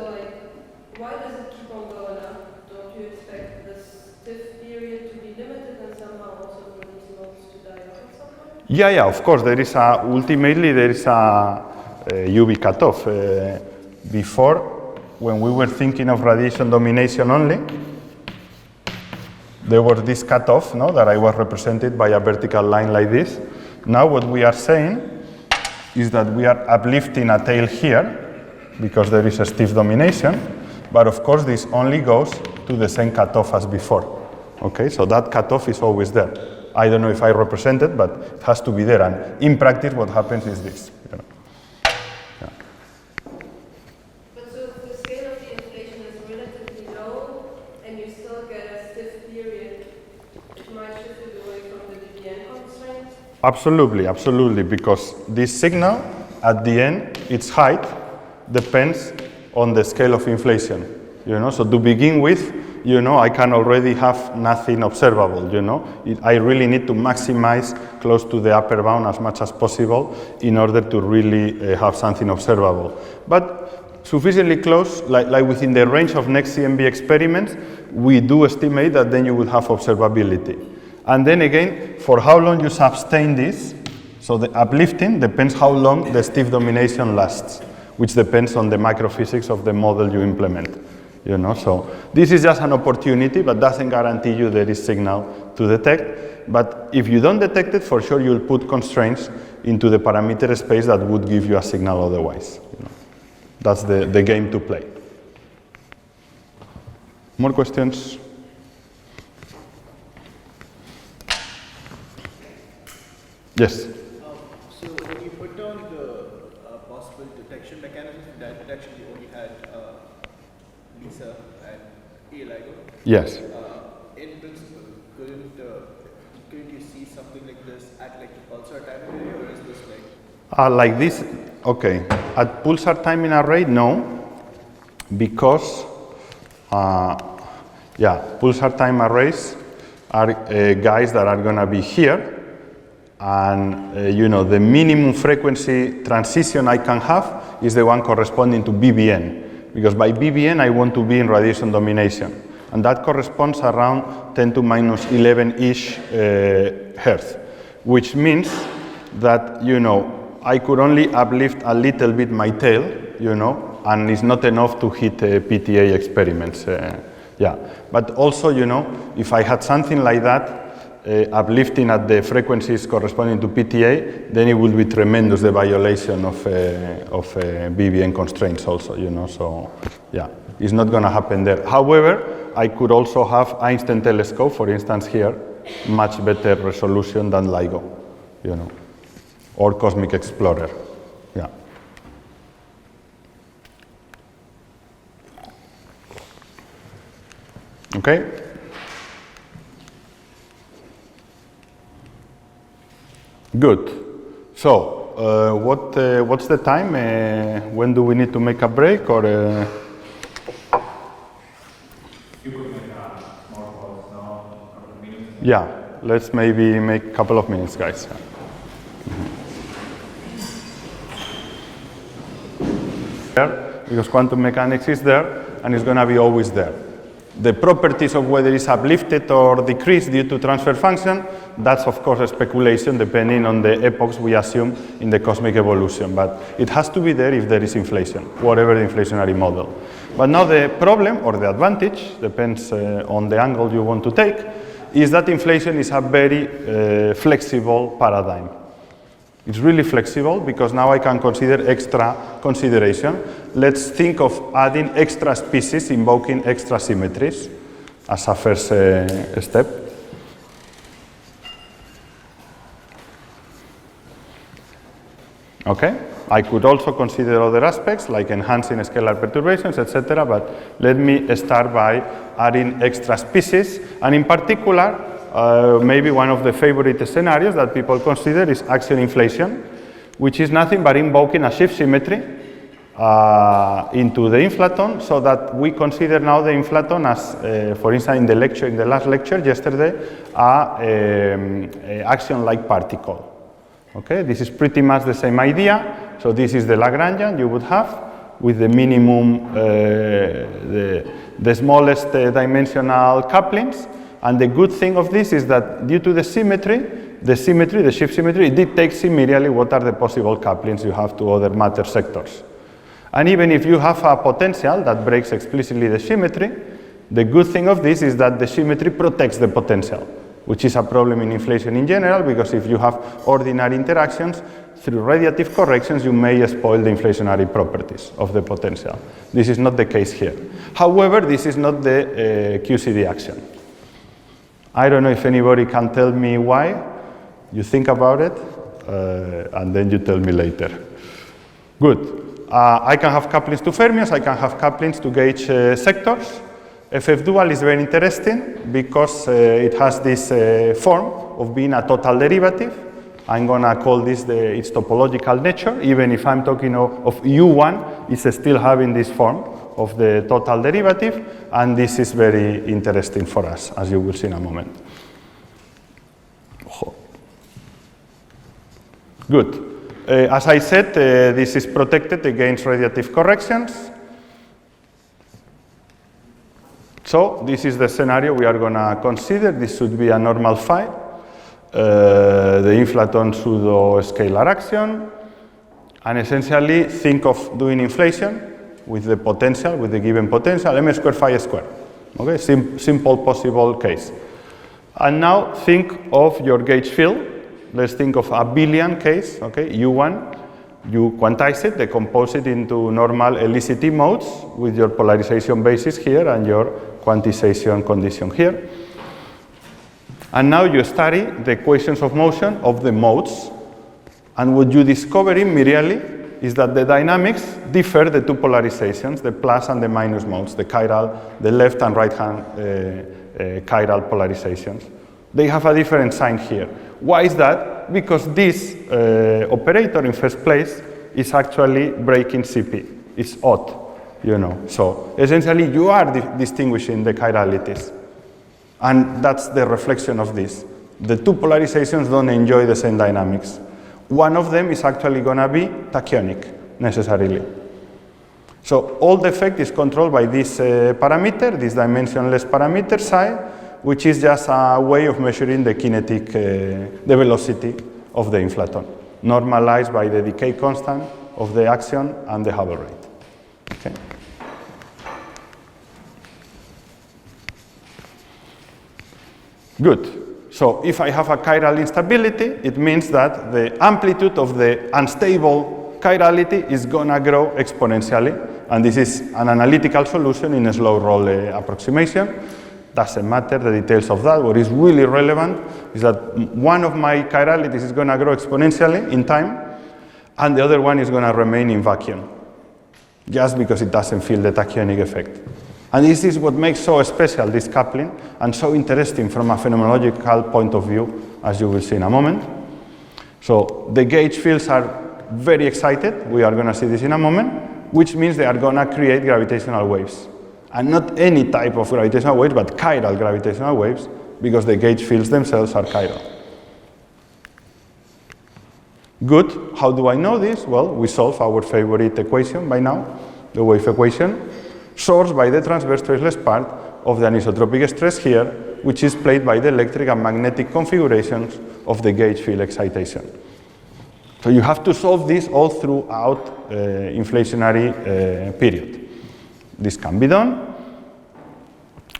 why does it keep on going up? Don't you expect the stiff period to be limited and somehow also for these modes to die off at some point? Yeah, of course. Ultimately, there is a UV cutoff. Before, when we were thinking of radiation domination only, there was this cutoff, that I was represented by a vertical line like this. Now what we are saying is that we are uplifting a tail here because there is a stiff domination, but of course this only goes to the same cutoff as before. Okay, so that cutoff is always there. I don't know if I represent it, but it has to be there. And in practice, what happens is this. Yeah. But so if the scale of the inflation is relatively low and you still get a stiff period, it might shift it away from the BBN constraint? Absolutely, absolutely, because this signal, at the end, its height depends on the scale of inflation, So to begin with, I can already have nothing observable, I really need to maximize close to the upper bound as much as possible in order to really have something observable. But sufficiently close, like within the range of next CMB experiments, we do estimate that then you will have observability. And then again, for how long you sustain this, so the uplifting depends how long the stiff domination lasts, which depends on the microphysics of the model you implement. So this is just an opportunity, but doesn't guarantee you there is signal to detect. But if you don't detect it, for sure you'll put constraints into the parameter space that would give you a signal otherwise. That's the game to play. More questions? Yes? So when you put down the possible detection mechanisms for that detection, you only had Lisa and A-LIGO. Yes. In principle, couldn't you see something like this at like the pulsar timing array, or is this like? Like this, okay. At pulsar timing array, no, because, pulsar time arrays are guys that are going to be here, and the minimum frequency transition I can have is the one corresponding to BBN, because by BBN I want to be in radiation domination, and that corresponds around 10 to minus 11-ish hertz, which means that I could only uplift a little bit my tail, and it's not enough to hit PTA experiments. But also, if I had something like that, uplifting at the frequencies corresponding to PTA, then it will be tremendous, the violation of BBN constraints also, So, it's not going to happen there. However, I could also have Einstein telescope, for instance, here, much better resolution than LIGO, or Cosmic Explorer. Okay? Good. So, what's the time? When do we need to make a break, or? You could make a small pause now, a couple of minutes. Yeah, let's maybe make a couple of minutes, guys. Because quantum mechanics is there, and it's going to be always there. The properties of whether it's uplifted or decreased due to transfer function, that's of course a speculation depending on the epochs we assume in the cosmic evolution. But it has to be there if there is inflation, whatever the inflationary model. But now the problem, or the advantage, depends on the angle you want to take, is that inflation is a very flexible paradigm. It's really flexible because now I can consider extra consideration. Let's think of adding extra species, invoking extra symmetries as a first step. Okay, I could also consider other aspects like enhancing scalar perturbations, etc. But let me start by adding extra species, and in particular, maybe one of the favorite scenarios that people consider is axion inflation, which is nothing but invoking a shift symmetry into the inflaton, so that we consider now the inflaton as, for instance, in the last lecture yesterday, a axion-like particle. Okay, this is pretty much the same idea. So this is the Lagrangian you would have with the minimum, the smallest dimensional couplings. And the good thing of this is that due to the symmetry, the shift symmetry, it dictates immediately what are the possible couplings you have to other matter sectors. And even if you have a potential that breaks explicitly the symmetry, the good thing of this is that the symmetry protects the potential, which is a problem in inflation in general, because if you have ordinary interactions, through radiative corrections, you may spoil the inflationary properties of the potential. This is not the case here. However, this is not the QCD action. I don't know if anybody can tell me why. You think about it, and then you tell me later. Good. I can have couplings to fermions, I can have couplings to gauge sectors. FF dual is very interesting because it has this form of being a total derivative. I'm going to call this its topological nature. Even if I'm talking of U1, it's still having this form of the total derivative, and this is very interesting for us, as you will see in a moment. Good. As I said, this is protected against radiative corrections. So this is the scenario we are going to consider. This should be a normal phi. The inflaton pseudo-scalar action, and essentially think of doing inflation with the potential, with the given potential, m squared phi squared. Okay, simple possible case. And now think of your gauge field. Let's think of a abelian case, okay, U1. You quantize it, decompose it into normal LECT modes with your polarization basis here and your quantization condition here. And now you study the equations of motion of the modes, and what you discover immediately is that the dynamics differ the two polarizations, the plus and the minus modes, the chiral, the left and right hand chiral polarizations. They have a different sign here. Why is that? Because this operator in first place is actually breaking CP. It's odd, you know. So essentially you are distinguishing the chiralities. And that's the reflection of this. The two polarizations don't enjoy the same dynamics. One of them is actually going to be tachyonic, necessarily. So all the effect is controlled by this parameter, this dimensionless parameter psi, which is just a way of measuring the kinetic, the velocity of the inflaton, normalized by the decay constant of the action and the Hubble rate. Okay. Good. So if I have a chiral instability, it means that the amplitude of the unstable chirality is going to grow exponentially. And this is an analytical solution in a slow roll approximation. Doesn't matter the details of that. What is really relevant is that one of my chiralities is going to grow exponentially in time, and the other one is going to remain in vacuum, just because it doesn't feel the tachyonic effect. And this is what makes so special, this coupling, and so interesting from a phenomenological point of view, as you will see in a moment. So the gauge fields are very excited. We are going to see this in a moment, which means they are going to create gravitational waves. And not any type of gravitational waves, but chiral gravitational waves, because the gauge fields themselves are chiral. Good. How do I know this? Well, we solve our favorite equation by now, the wave equation, sourced by the transverse traceless part of the anisotropic stress here, which is played by the electric and magnetic configurations of the gauge field excitation. So you have to solve this all throughout inflationary period. This can be done,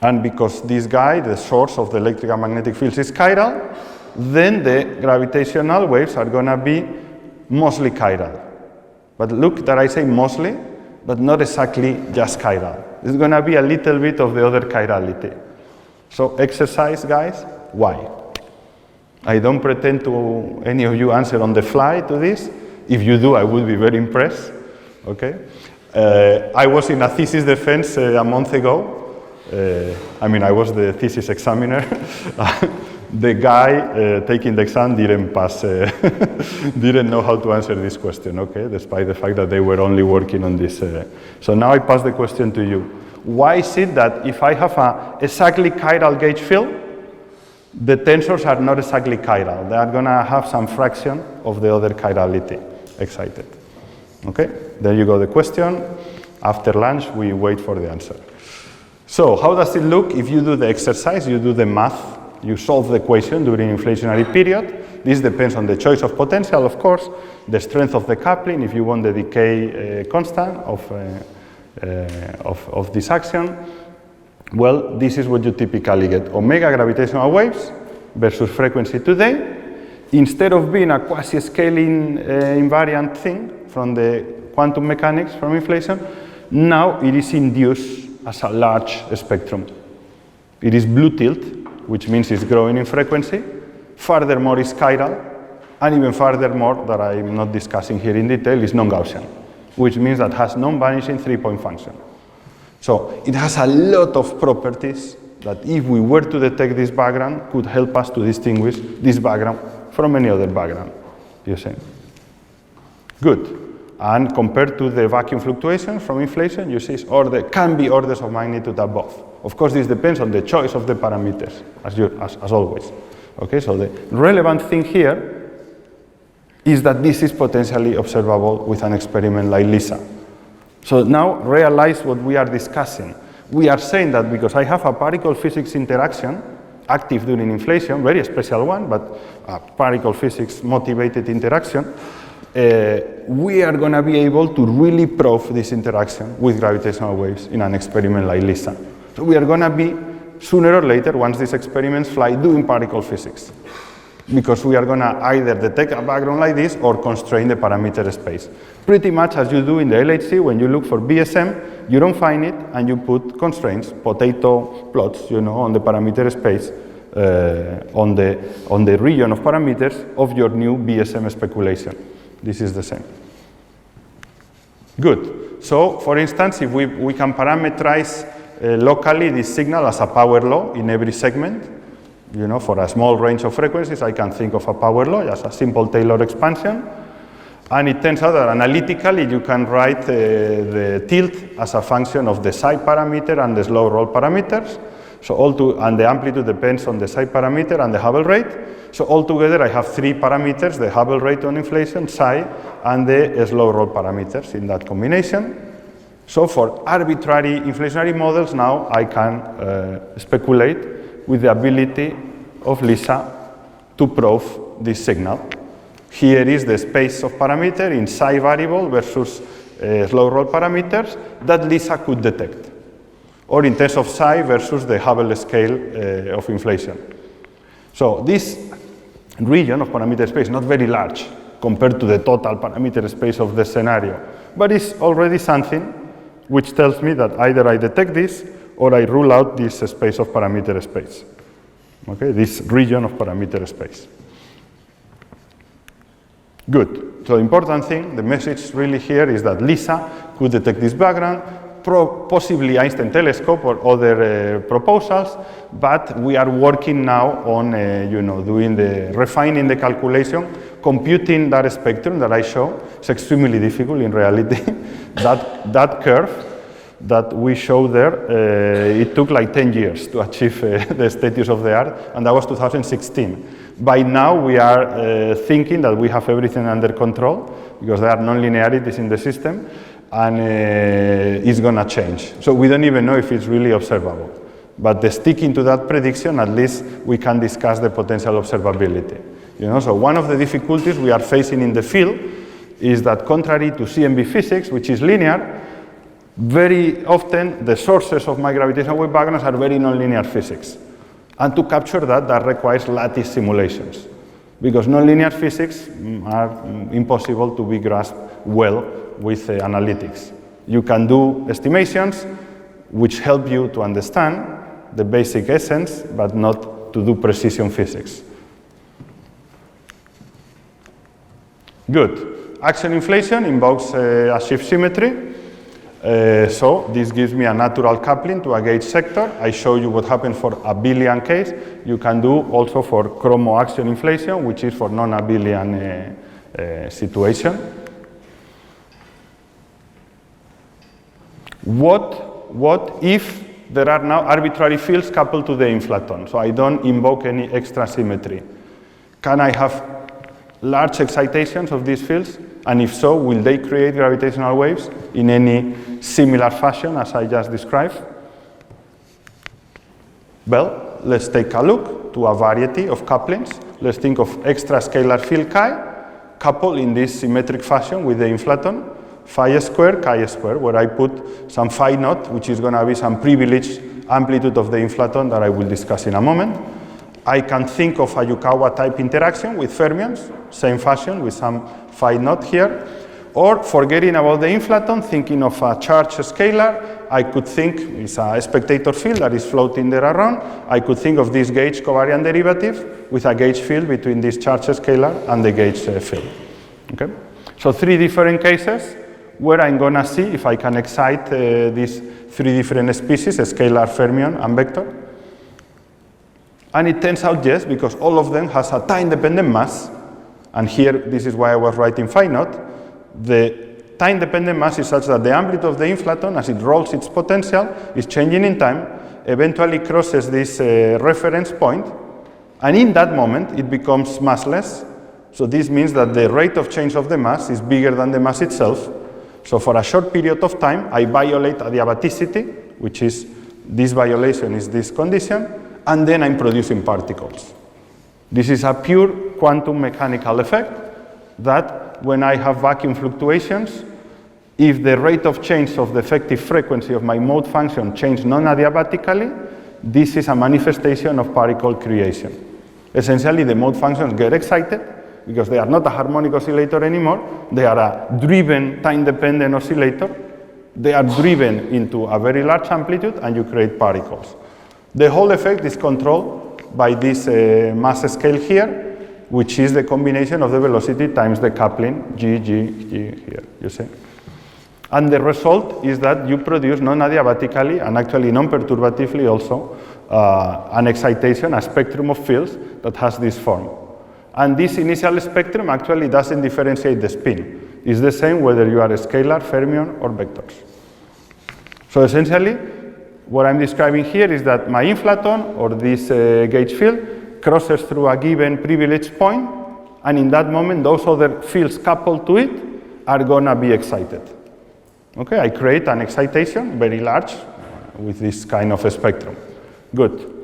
and because this guy, the source of the electric and magnetic fields, is chiral, then the gravitational waves are going to be mostly chiral. But look that I say mostly, but not exactly just chiral. It's going to be a little bit of the other chirality. So exercise, guys, why? I don't pretend to any of you answer on the fly to this. If you do, I would be very impressed. Okay? I was in a thesis defense a month ago. I was the thesis examiner. The guy taking the exam didn't pass, didn't know how to answer this question, okay, despite the fact that they were only working on this. So now I pass the question to you. Why is it that if I have a exactly chiral gauge field, the tensors are not exactly chiral? They are going to have some fraction of the other chirality excited. Okay, there you go the question. After lunch, we wait for the answer. So how does it look if you do the exercise, you do the math, you solve the equation during inflationary period? This depends on the choice of potential, of course, the strength of the coupling, if you want the decay constant of this action. Well, this is what you typically get. Omega gravitational waves versus frequency today. Instead of being a quasi-scaling invariant thing from the quantum mechanics from inflation, now it is induced as a large spectrum. It is blue tilt, which means it's growing in frequency. Furthermore, it's chiral, and even furthermore, that I'm not discussing here in detail, is non-Gaussian, which means that has non-vanishing three-point function. So it has a lot of properties that if we were to detect this background, could help us to distinguish this background from any other background. you see. Good. And compared to the vacuum fluctuations from inflation, you see can be orders of magnitude above. Of course, this depends on the choice of the parameters, as always. Okay, so the relevant thing here is that this is potentially observable with an experiment like LISA. So now realize what we are discussing. We are saying that because I have a particle physics interaction active during inflation, very special one, but a particle physics motivated interaction, we are going to be able to really probe this interaction with gravitational waves in an experiment like LISA. So we are going to be, sooner or later, once these experiments fly, doing particle physics. Because we are going to either detect a background like this or constrain the parameter space. Pretty much as you do in the LHC, when you look for BSM, you don't find it, and you put constraints, potato plots, on the parameter space, on the region of parameters of your new BSM speculation. This is the same. Good. So, for instance, if we can parameterize locally this signal as a power law in every segment, for a small range of frequencies, I can think of a power law as a simple Taylor expansion. And it turns out that analytically, you can write the tilt as a function of the psi parameter and the slow roll parameters. So and the amplitude depends on the psi parameter and the Hubble rate. So altogether, I have three parameters: the Hubble rate on inflation, psi, and the slow roll parameters in that combination. So for arbitrary inflationary models, now I can speculate with the ability of LISA to probe this signal. Here is the space of parameter in psi variable versus slow roll parameters that LISA could detect, or in terms of psi versus the Hubble scale of inflation. So this region of parameter space, not very large compared to the total parameter space of the scenario, but it's already something which tells me that either I detect this or I rule out this space of parameter space. Okay, this region of parameter space. Good. So the important thing, the message really here is that LISA could detect this background, possibly Einstein telescope or other proposals, but we are working now on refining the calculation, computing that spectrum that I show. It's extremely difficult in reality. that curve that we show there, it took like 10 years to achieve the status of the art, and that was 2016. By now, we are thinking that we have everything under control, because there are non-linearities in the system, and it's going to change. So we don't even know if it's really observable. But sticking to that prediction, at least we can discuss the potential observability. So one of the difficulties we are facing in the field is that contrary to CMB physics, which is linear, very often the sources of my gravitational wave backgrounds are very nonlinear physics. And to capture that requires lattice simulations, because nonlinear physics are impossible to be grasped well with analytics. You can do estimations which help you to understand the basic essence, but not to do precision physics. Good. Axial inflation invokes a shift symmetry. So this gives me a natural coupling to a gauge sector. I show you what happened for abelian case. You can do also for chromoaxial inflation, which is for non-abelian situation. What if there are now arbitrary fields coupled to the inflaton? So I don't invoke any extra symmetry. Can I have large excitations of these fields? And if so, will they create gravitational waves in any similar fashion as I just described? Well, let's take a look to a variety of couplings. Let's think of extra scalar field chi coupled in this symmetric fashion with the inflaton, phi square, chi square, where I put some phi naught, which is going to be some privileged amplitude of the inflaton that I will discuss in a moment. I can think of a Yukawa type interaction with fermions, same fashion with some phi naught here. Or forgetting about the inflaton, thinking of a charge scalar, I could think it's a spectator field that is floating there around. I could think of this gauge covariant derivative with a gauge field between this charge scalar and the gauge field. Okay? So three different cases where I'm going to see if I can excite these three different species, scalar, fermion, and vector. And it turns out yes, because all of them has a time-dependent mass, And here, this is why I was writing phi naught. The time-dependent mass is such that the amplitude of the inflaton, as it rolls its potential, is changing in time, eventually crosses this reference point, and in that moment, it becomes massless. So this means that the rate of change of the mass is bigger than the mass itself. So for a short period of time, I violate adiabaticity, which is this violation is this condition, and then I'm producing particles. This is a pure quantum mechanical effect that when I have vacuum fluctuations, if the rate of change of the effective frequency of my mode function changes non-adiabatically, this is a manifestation of particle creation. Essentially, the mode functions get excited because they are not a harmonic oscillator anymore. They are a driven time-dependent oscillator. They are driven into a very large amplitude, and you create particles. The whole effect is controlled by this mass scale here, which is the combination of the velocity times the coupling, g here, you see. And the result is that you produce non-adiabatically and actually non-perturbatively also an excitation, a spectrum of fields that has this form. And this initial spectrum actually doesn't differentiate the spin. It's the same whether you are a scalar, fermion, or vectors. So essentially, what I'm describing here is that my inflaton, or this gauge field, crosses through a given privileged point, and in that moment, those other fields coupled to it are gonna be excited. Okay, I create an excitation, very large, with this kind of a spectrum. Good.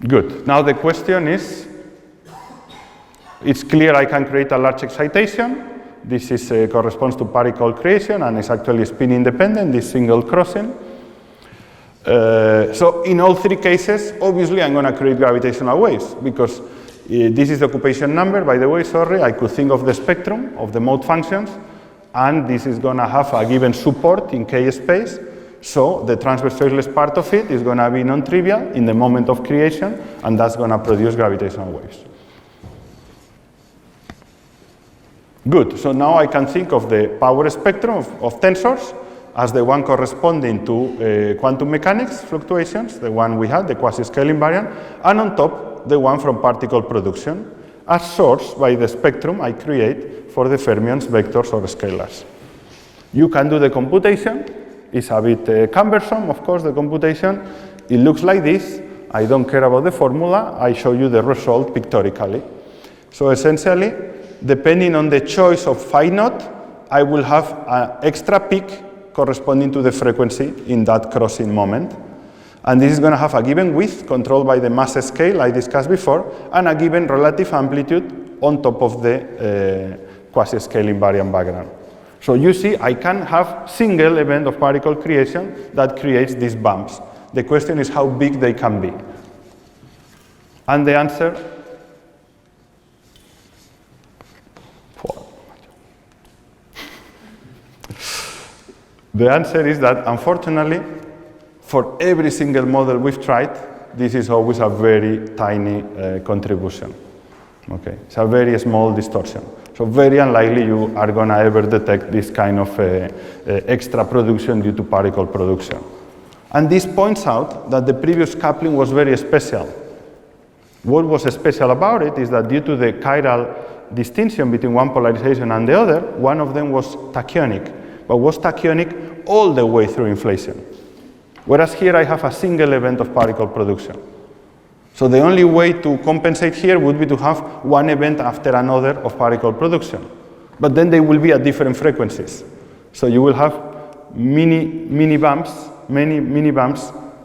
Good. Now the question is, it's clear I can create a large excitation. This is, corresponds to particle creation and is actually spin independent, this single crossing. So in all three cases, obviously I'm going to create gravitational waves because this is the occupation number, by the way, sorry. I could think of the spectrum of the mode functions, and this is going to have a given support in K space. So the transverse faceless part of it is going to be non-trivial in the moment of creation, and that's going to produce gravitational waves. Good, so now I can think of the power spectrum of tensors as the one corresponding to quantum mechanics fluctuations, the one we had, the quasi-scale invariant, and on top, the one from particle production, as sourced by the spectrum I create for the fermions, vectors, or scalars. You can do the computation. It's a bit cumbersome, of course, the computation. It looks like this. I don't care about the formula. I show you the result pictorially. So essentially, depending on the choice of phi naught, I will have an extra peak corresponding to the frequency in that crossing moment. And this is going to have a given width controlled by the mass scale I discussed before, and a given relative amplitude on top of the quasi-scale invariant background. So you see, I can have single event of particle creation that creates these bumps. The question is how big they can be. And the answer, is that, unfortunately, for every single model we've tried, this is always a very tiny contribution. Okay, it's a very small distortion. So very unlikely you are going to ever detect this kind of extra production due to particle production. And this points out that the previous coupling was very special. What was special about it is that due to the chiral distinction between one polarization and the other, one of them was tachyonic, but was tachyonic all the way through inflation. Whereas here I have a single event of particle production. So the only way to compensate here would be to have one event after another of particle production. But then they will be at different frequencies. So you will have many bumps,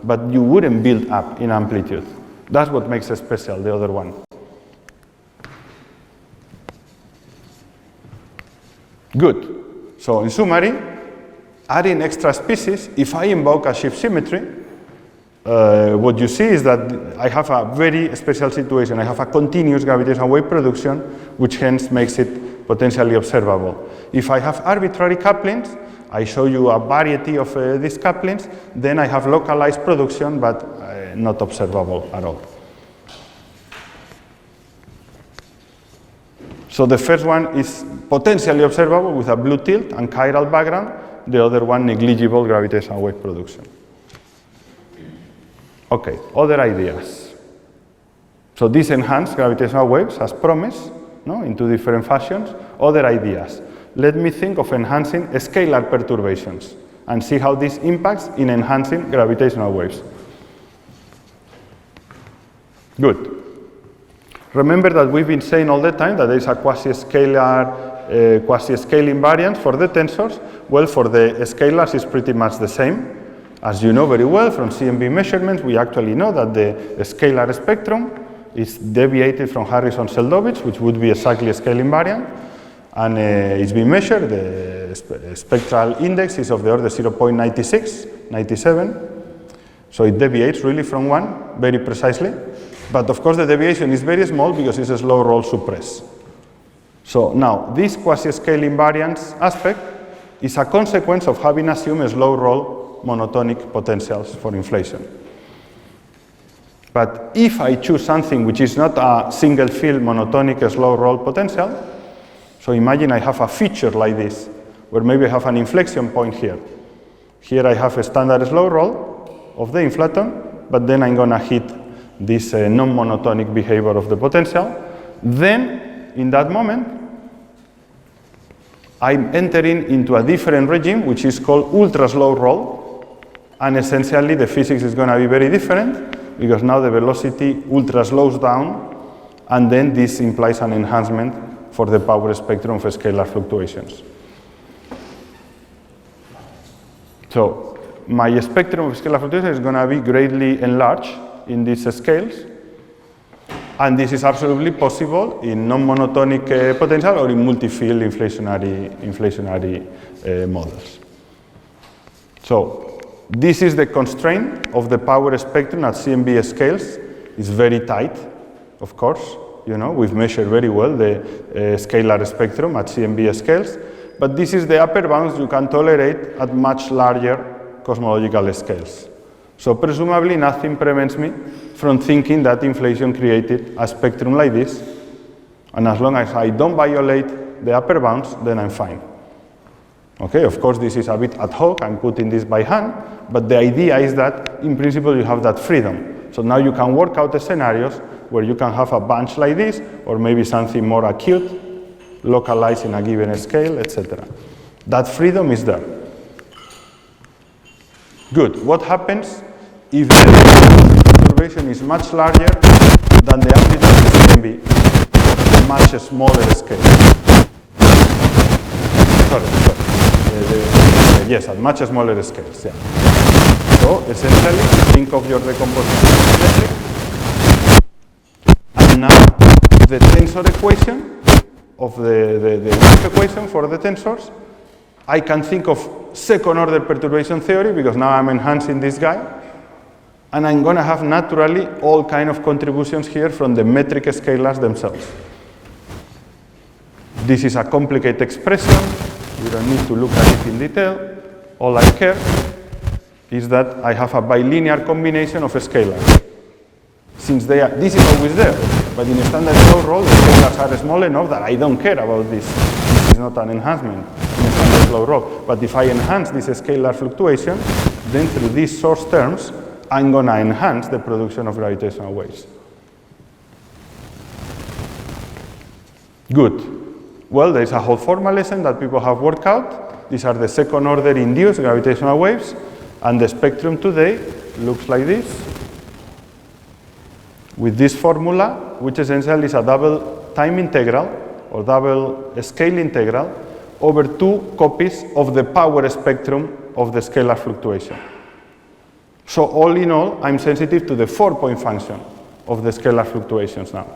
but you wouldn't build up in amplitude. That's what makes it special, the other one. Good. So in summary, adding extra species, if I invoke a shift symmetry, what you see is that I have a very special situation. I have a continuous gravitational wave production, which hence makes it potentially observable. If I have arbitrary couplings, I show you a variety of these couplings, then I have localized production, but not observable at all. So the first one is potentially observable with a blue tilt and chiral background, the other one negligible gravitational wave production. Okay, other ideas. So So this enhanced gravitational waves has promised, no, in two different fashions, other ideas. Let me think of enhancing scalar perturbations and see how this impacts in enhancing gravitational waves. Good. Remember that we've been saying all the time that there is a quasi-scalar, quasi-scale invariance for the tensors. Well, for the scalars it's pretty much the same. As you know very well from CMB measurements, we actually know that the scalar spectrum is deviated from Harrison-Seldovich, which would be exactly a scale invariant. And it's been measured, the spectral index is of the order 0.96, 97. So it deviates really from 1 very precisely. But of course the deviation is very small because it's a slow roll suppress. So now this quasi-scale invariance aspect is a consequence of having assumed a slow roll monotonic potentials for inflation. But if I choose something which is not a single field monotonic slow roll potential, so imagine I have a feature like this, where maybe I have an inflection point here. Here I have a standard slow roll of the inflaton, but then I'm gonna hit this non-monotonic behavior of the potential. Then, in that moment, I'm entering into a different regime, which is called ultra slow roll, and essentially the physics is gonna be very different, because now the velocity ultra slows down, and then this implies an enhancement for the power spectrum of scalar fluctuations. So my spectrum of scalar fluctuations is going to be greatly enlarged in these scales, and this is absolutely possible in non-monotonic potential or in multi-field inflationary models. So this is the constraint of the power spectrum at CMB scales. It's very tight, of course. You know, we've measured very well the scalar spectrum at CMB scales, but this is the upper bounds you can tolerate at much larger cosmological scales. So presumably nothing prevents me from thinking that inflation created a spectrum like this, and as long as I don't violate the upper bounds, then I'm fine. Okay, of course this is a bit ad hoc, I'm putting this by hand, but the idea is that in principle you have that freedom. So now you can work out the scenarios where you can have a bunch like this, or maybe something more acute, localized in a given scale, etc. That freedom is there. Good. What happens if the perturbation is much larger than the amplitude of CMB at a much smaller scale? Yes, at much smaller scales, yeah. So essentially, think of your decomposition metric. And now the tensor equation of the wave equation for the tensors, I can think of second order perturbation theory because now I'm enhancing this guy, and I'm going to have naturally all kind of contributions here from the metric scalars themselves. This is a complicated expression, we don't need to look at it in detail. All I care is that I have a bilinear combination of scalars. Since this is always there, but in a standard slow roll, the scalars are small enough that I don't care about this. This is not an enhancement in a standard slow roll. But if I enhance this scalar fluctuation, then through these source terms, I'm going to enhance the production of gravitational waves. Good. Well, there is a whole formalism that people have worked out. These are the second order induced gravitational waves, and the spectrum today looks like this, with this formula, which essentially is a double time integral or double scale integral over two copies of the power spectrum of the scalar fluctuation. So all in all, I'm sensitive to the 4-point function of the scalar fluctuations now.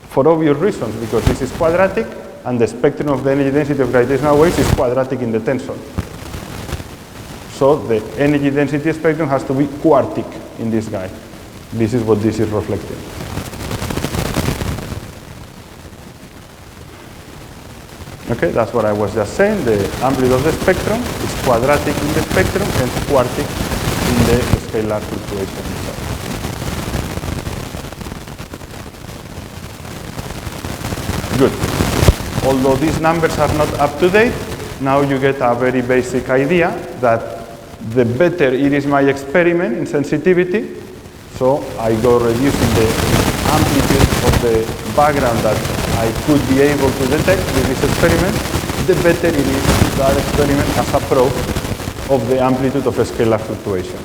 For obvious reasons, because this is quadratic and the spectrum of the energy density of gravitational waves is quadratic in the tensor. So the energy density spectrum has to be quartic in this guy. This is what this is reflecting. Okay, that's what I was just saying. The amplitude of the spectrum is quadratic in the spectrum and quartic in the scalar fluctuation itself. Good. Although these numbers are not up to date, now you get a very basic idea that the better it is my experiment in sensitivity, So I go reducing the amplitude of the background that I could be able to detect with this experiment, the better it is that experiment as a proof of the amplitude of scalar fluctuations.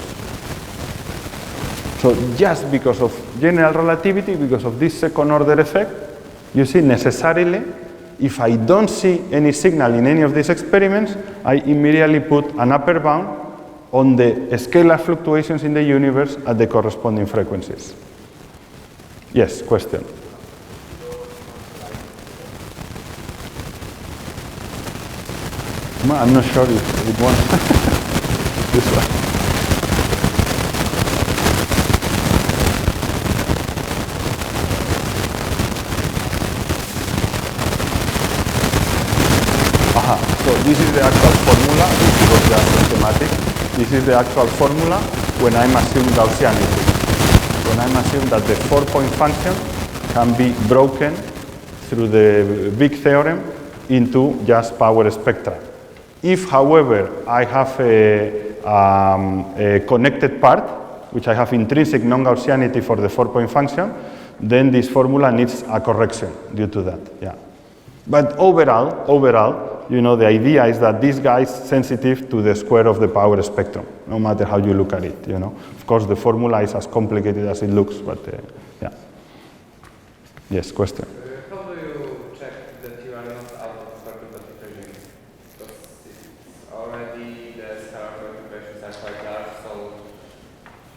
So just because of general relativity, because of this second order effect, you see necessarily, if I don't see any signal in any of these experiments, I immediately put an upper bound on the scalar fluctuations in the universe at the corresponding frequencies. Yes, question? I'm not sure if it wants this one. So this is the actual formula, this was just mathematic. This is the actual formula when I'm assuming Gaussianity. When I'm assuming that the 4-point function can be broken through the big theorem into just power spectra. If, however, I have a connected part, which I have intrinsic non-Gaussianity for the 4-point function, then this formula needs a correction due to that. Yeah. But overall, you know, the idea is that this guy is sensitive to the square of the power spectrum, no matter how you look at it, you know. Of course, the formula is as complicated as it looks, but yeah. Yes, question? How do you check that you are not out of perturbative regime? Because it's already the scalar perturbations are quite large, so...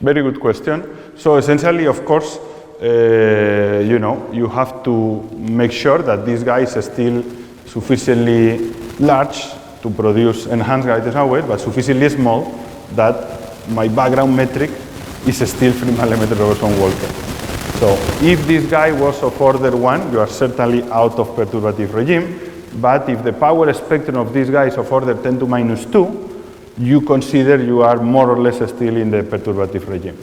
Very good question. So essentially, of course, you know, you have to make sure that this guy is still sufficiently large to produce enhanced gravitational waves, but sufficiently small that my background metric is still 3mm Robertson-Walker. So if this guy was of order 1, you are certainly out of perturbative regime, but if the power spectrum of this guy is of order 10 to minus 2, you consider you are more or less still in the perturbative regime.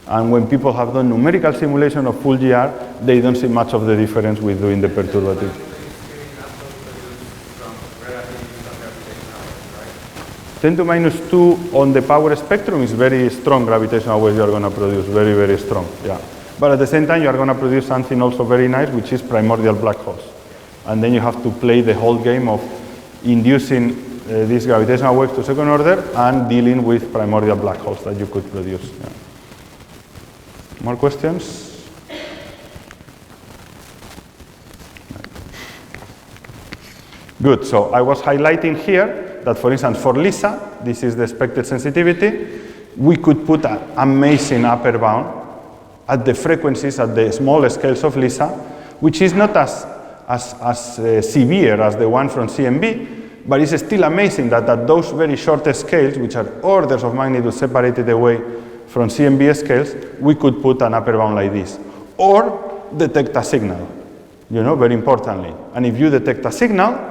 And when people have done numerical simulation of full GR, they don't see much of the difference with doing the perturbative. 10 to minus 2 on the power spectrum is very strong gravitational waves you are going to produce, very, very strong, yeah. But at the same time, you are going to produce something also very nice, which is primordial black holes. And then you have to play the whole game of inducing these gravitational waves to second order and dealing with primordial black holes that you could produce. Yeah. More questions? Good, so I was highlighting here that, for instance, for LISA, this is the expected sensitivity, we could put an amazing upper bound at the frequencies, at the small scales of LISA, which is not as severe as the one from CMB, but it's still amazing that at those very short scales, which are orders of magnitude separated away from CMB scales, we could put an upper bound like this, or detect a signal, you know, very importantly. And if you detect a signal,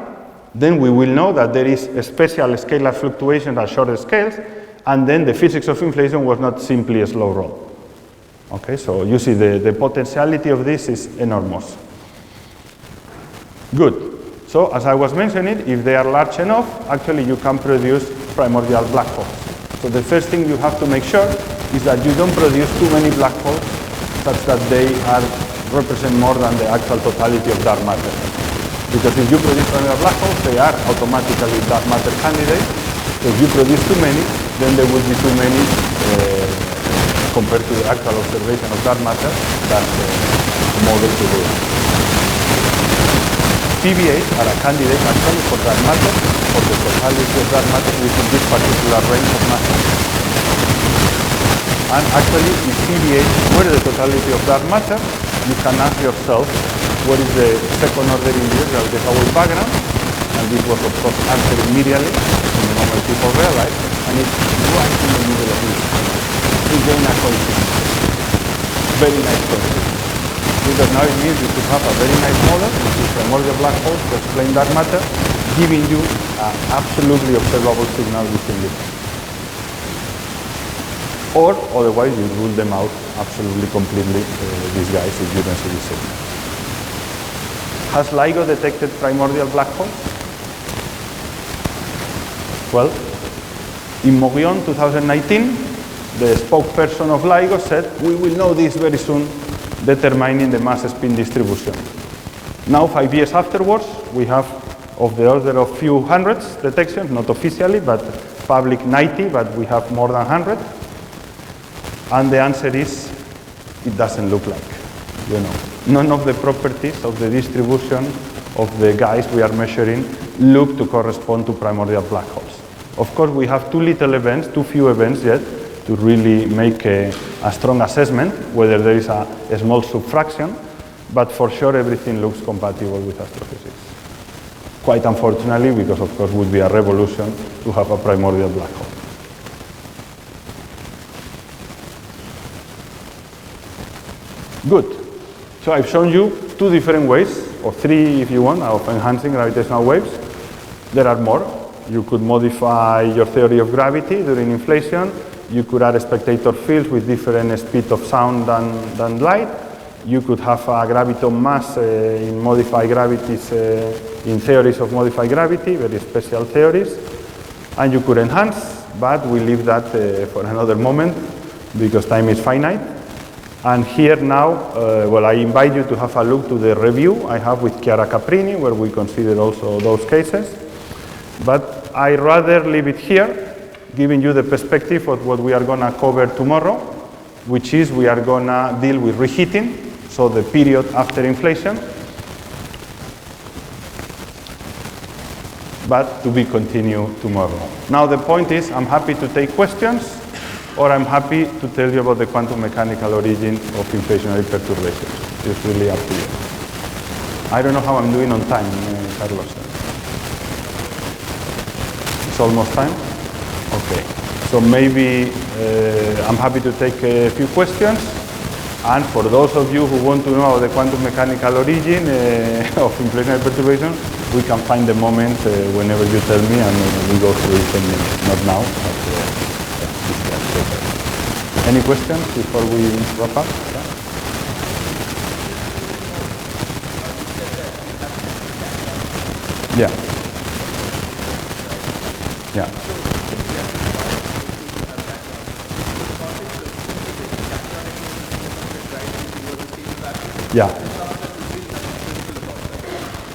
then we will know that there is a special scalar fluctuation at shorter scales, and then the physics of inflation was not simply a slow roll. Okay, so you see the potentiality of this is enormous. Good. So as I was mentioning, if they are large enough, actually you can produce primordial black holes. So the first thing you have to make sure is that you don't produce too many black holes such that they represent more than the actual totality of dark matter. Because if you produce primordial black holes, they are automatically dark matter candidates. So if you produce too many, then there will be too many compared to the actual observation of dark matter that model to do it. PBAs are a candidate actually for dark matter, for the totality of dark matter within this particular range of matter. And actually, if PBAs were the totality of dark matter, you can ask yourself what is the second order universe gravitational wave background, and this was of course answered immediately in the moment people realize, and it's right in the middle of this. We gain a coincidence. Very nice coincidence. Because now it means you could have a very nice model, which is primordial black holes to explain dark matter, giving you an absolutely observable signal within it. Or otherwise you rule them out absolutely completely, these guys, if you don't see the signal. Has LIGO detected primordial black holes? Well, in Mogollon 2019, the spokesperson of LIGO said, we will know this very soon, determining the mass spin distribution. Now, 5 years afterwards, we have of the order of few hundreds detections, not officially, but public 90, but we have more than 100. And the answer is, it doesn't look like, None of the properties of the distribution of the guys we are measuring look to correspond to primordial black holes. Of course, we have too few events yet, to really make a strong assessment whether there is a small subfraction, but for sure everything looks compatible with astrophysics. Quite unfortunately, because of course it would be a revolution to have a primordial black hole. Good. So I've shown you two different ways, or three if you want, of enhancing gravitational waves. There are more. You could modify your theory of gravity during inflation. You could add spectator fields with different speed of sound than light. You could have a graviton mass in modified gravities, in theories of modified gravity, very special theories. And you could enhance, but we leave that for another moment because time is finite. And here now, I invite you to have a look to the review I have with Chiara Caprini, where we consider also those cases. But I rather leave it here, giving you the perspective of what we are going to cover tomorrow, which is we are going to deal with reheating, so the period after inflation, but to be continued tomorrow. Now the point is, I'm happy to take questions, or I'm happy to tell you about the quantum mechanical origin of inflationary perturbations. It's really up to you. I don't know how I'm doing on time, Carlos. It's almost time? Okay. So maybe I'm happy to take a few questions. And for those of you who want to know about the quantum mechanical origin of inflationary perturbation, we can find the moment whenever you tell me, and we go through it in minutes. Not now, but any questions before we wrap up? Yeah. Yeah. Yeah.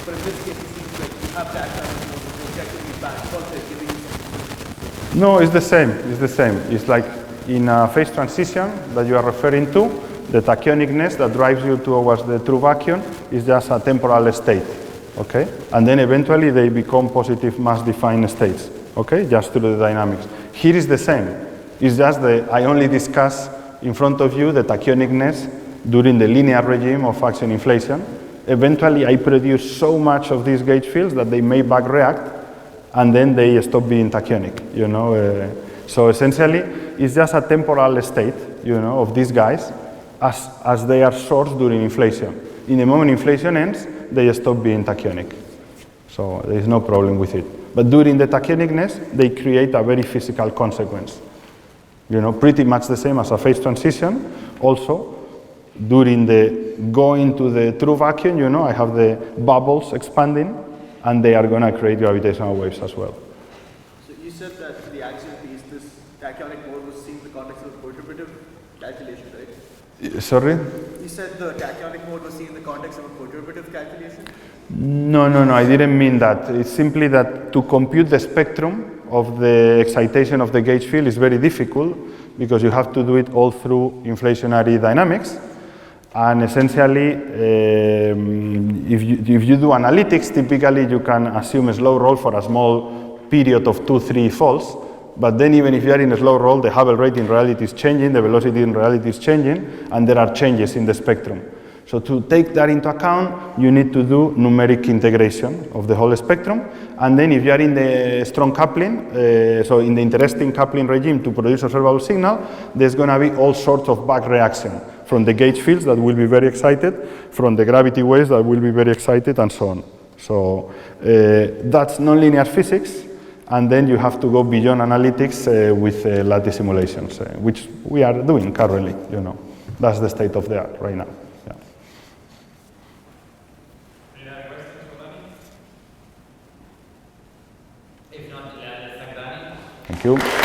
But in this case, it seems like you have that kind of objectively back, giving you. No, it's the same. It's the same. It's like in a phase transition that you are referring to, the tachyonicness that drives you towards the true vacuum is just a temporal state, okay? And then eventually they become positive mass-defined states, okay? Just through the dynamics. Here is the same. It's just that I only discuss in front of you the tachyonicness during the linear regime of action inflation. Eventually I produce so much of these gauge fields that they may back react, and then they stop being tachyonic, So essentially, it's just a temporal state, of these guys as they are sourced during inflation. In the moment inflation ends, they stop being tachyonic. So there is no problem with it. But during the tachyonicness, they create a very physical consequence. Pretty much the same as a phase transition. Also, during the going to the true vacuum, I have the bubbles expanding, and they are going to create gravitational waves as well. So you said that the axial piece, this tachyonic mode was seen in the context of perturbative calculation, right? Sorry? You said the tachyonic mode was seen in the context of a perturbative calculation? No, I didn't mean that. It's simply that to compute the spectrum of the excitation of the gauge field is very difficult because you have to do it all through inflationary dynamics. And essentially, if you do analytics, typically you can assume a slow roll for a small period of 2-3 falls. But then even if you are in a slow roll, the Hubble rate in reality is changing, the velocity in reality is changing, and there are changes in the spectrum. So to take that into account, you need to do numeric integration of the whole spectrum. And then if you are in the strong coupling, so in the interesting coupling regime to produce observable signal, there's going to be all sorts of back reaction from the gauge fields that will be very excited, from the gravity waves that will be very excited, and so on. So that's nonlinear physics. And then you have to go beyond analytics with lattice simulations, which we are doing currently, That's the state of the art right now. Yeah. Any other questions for Dani? If not, let's thank Dani. Thank you.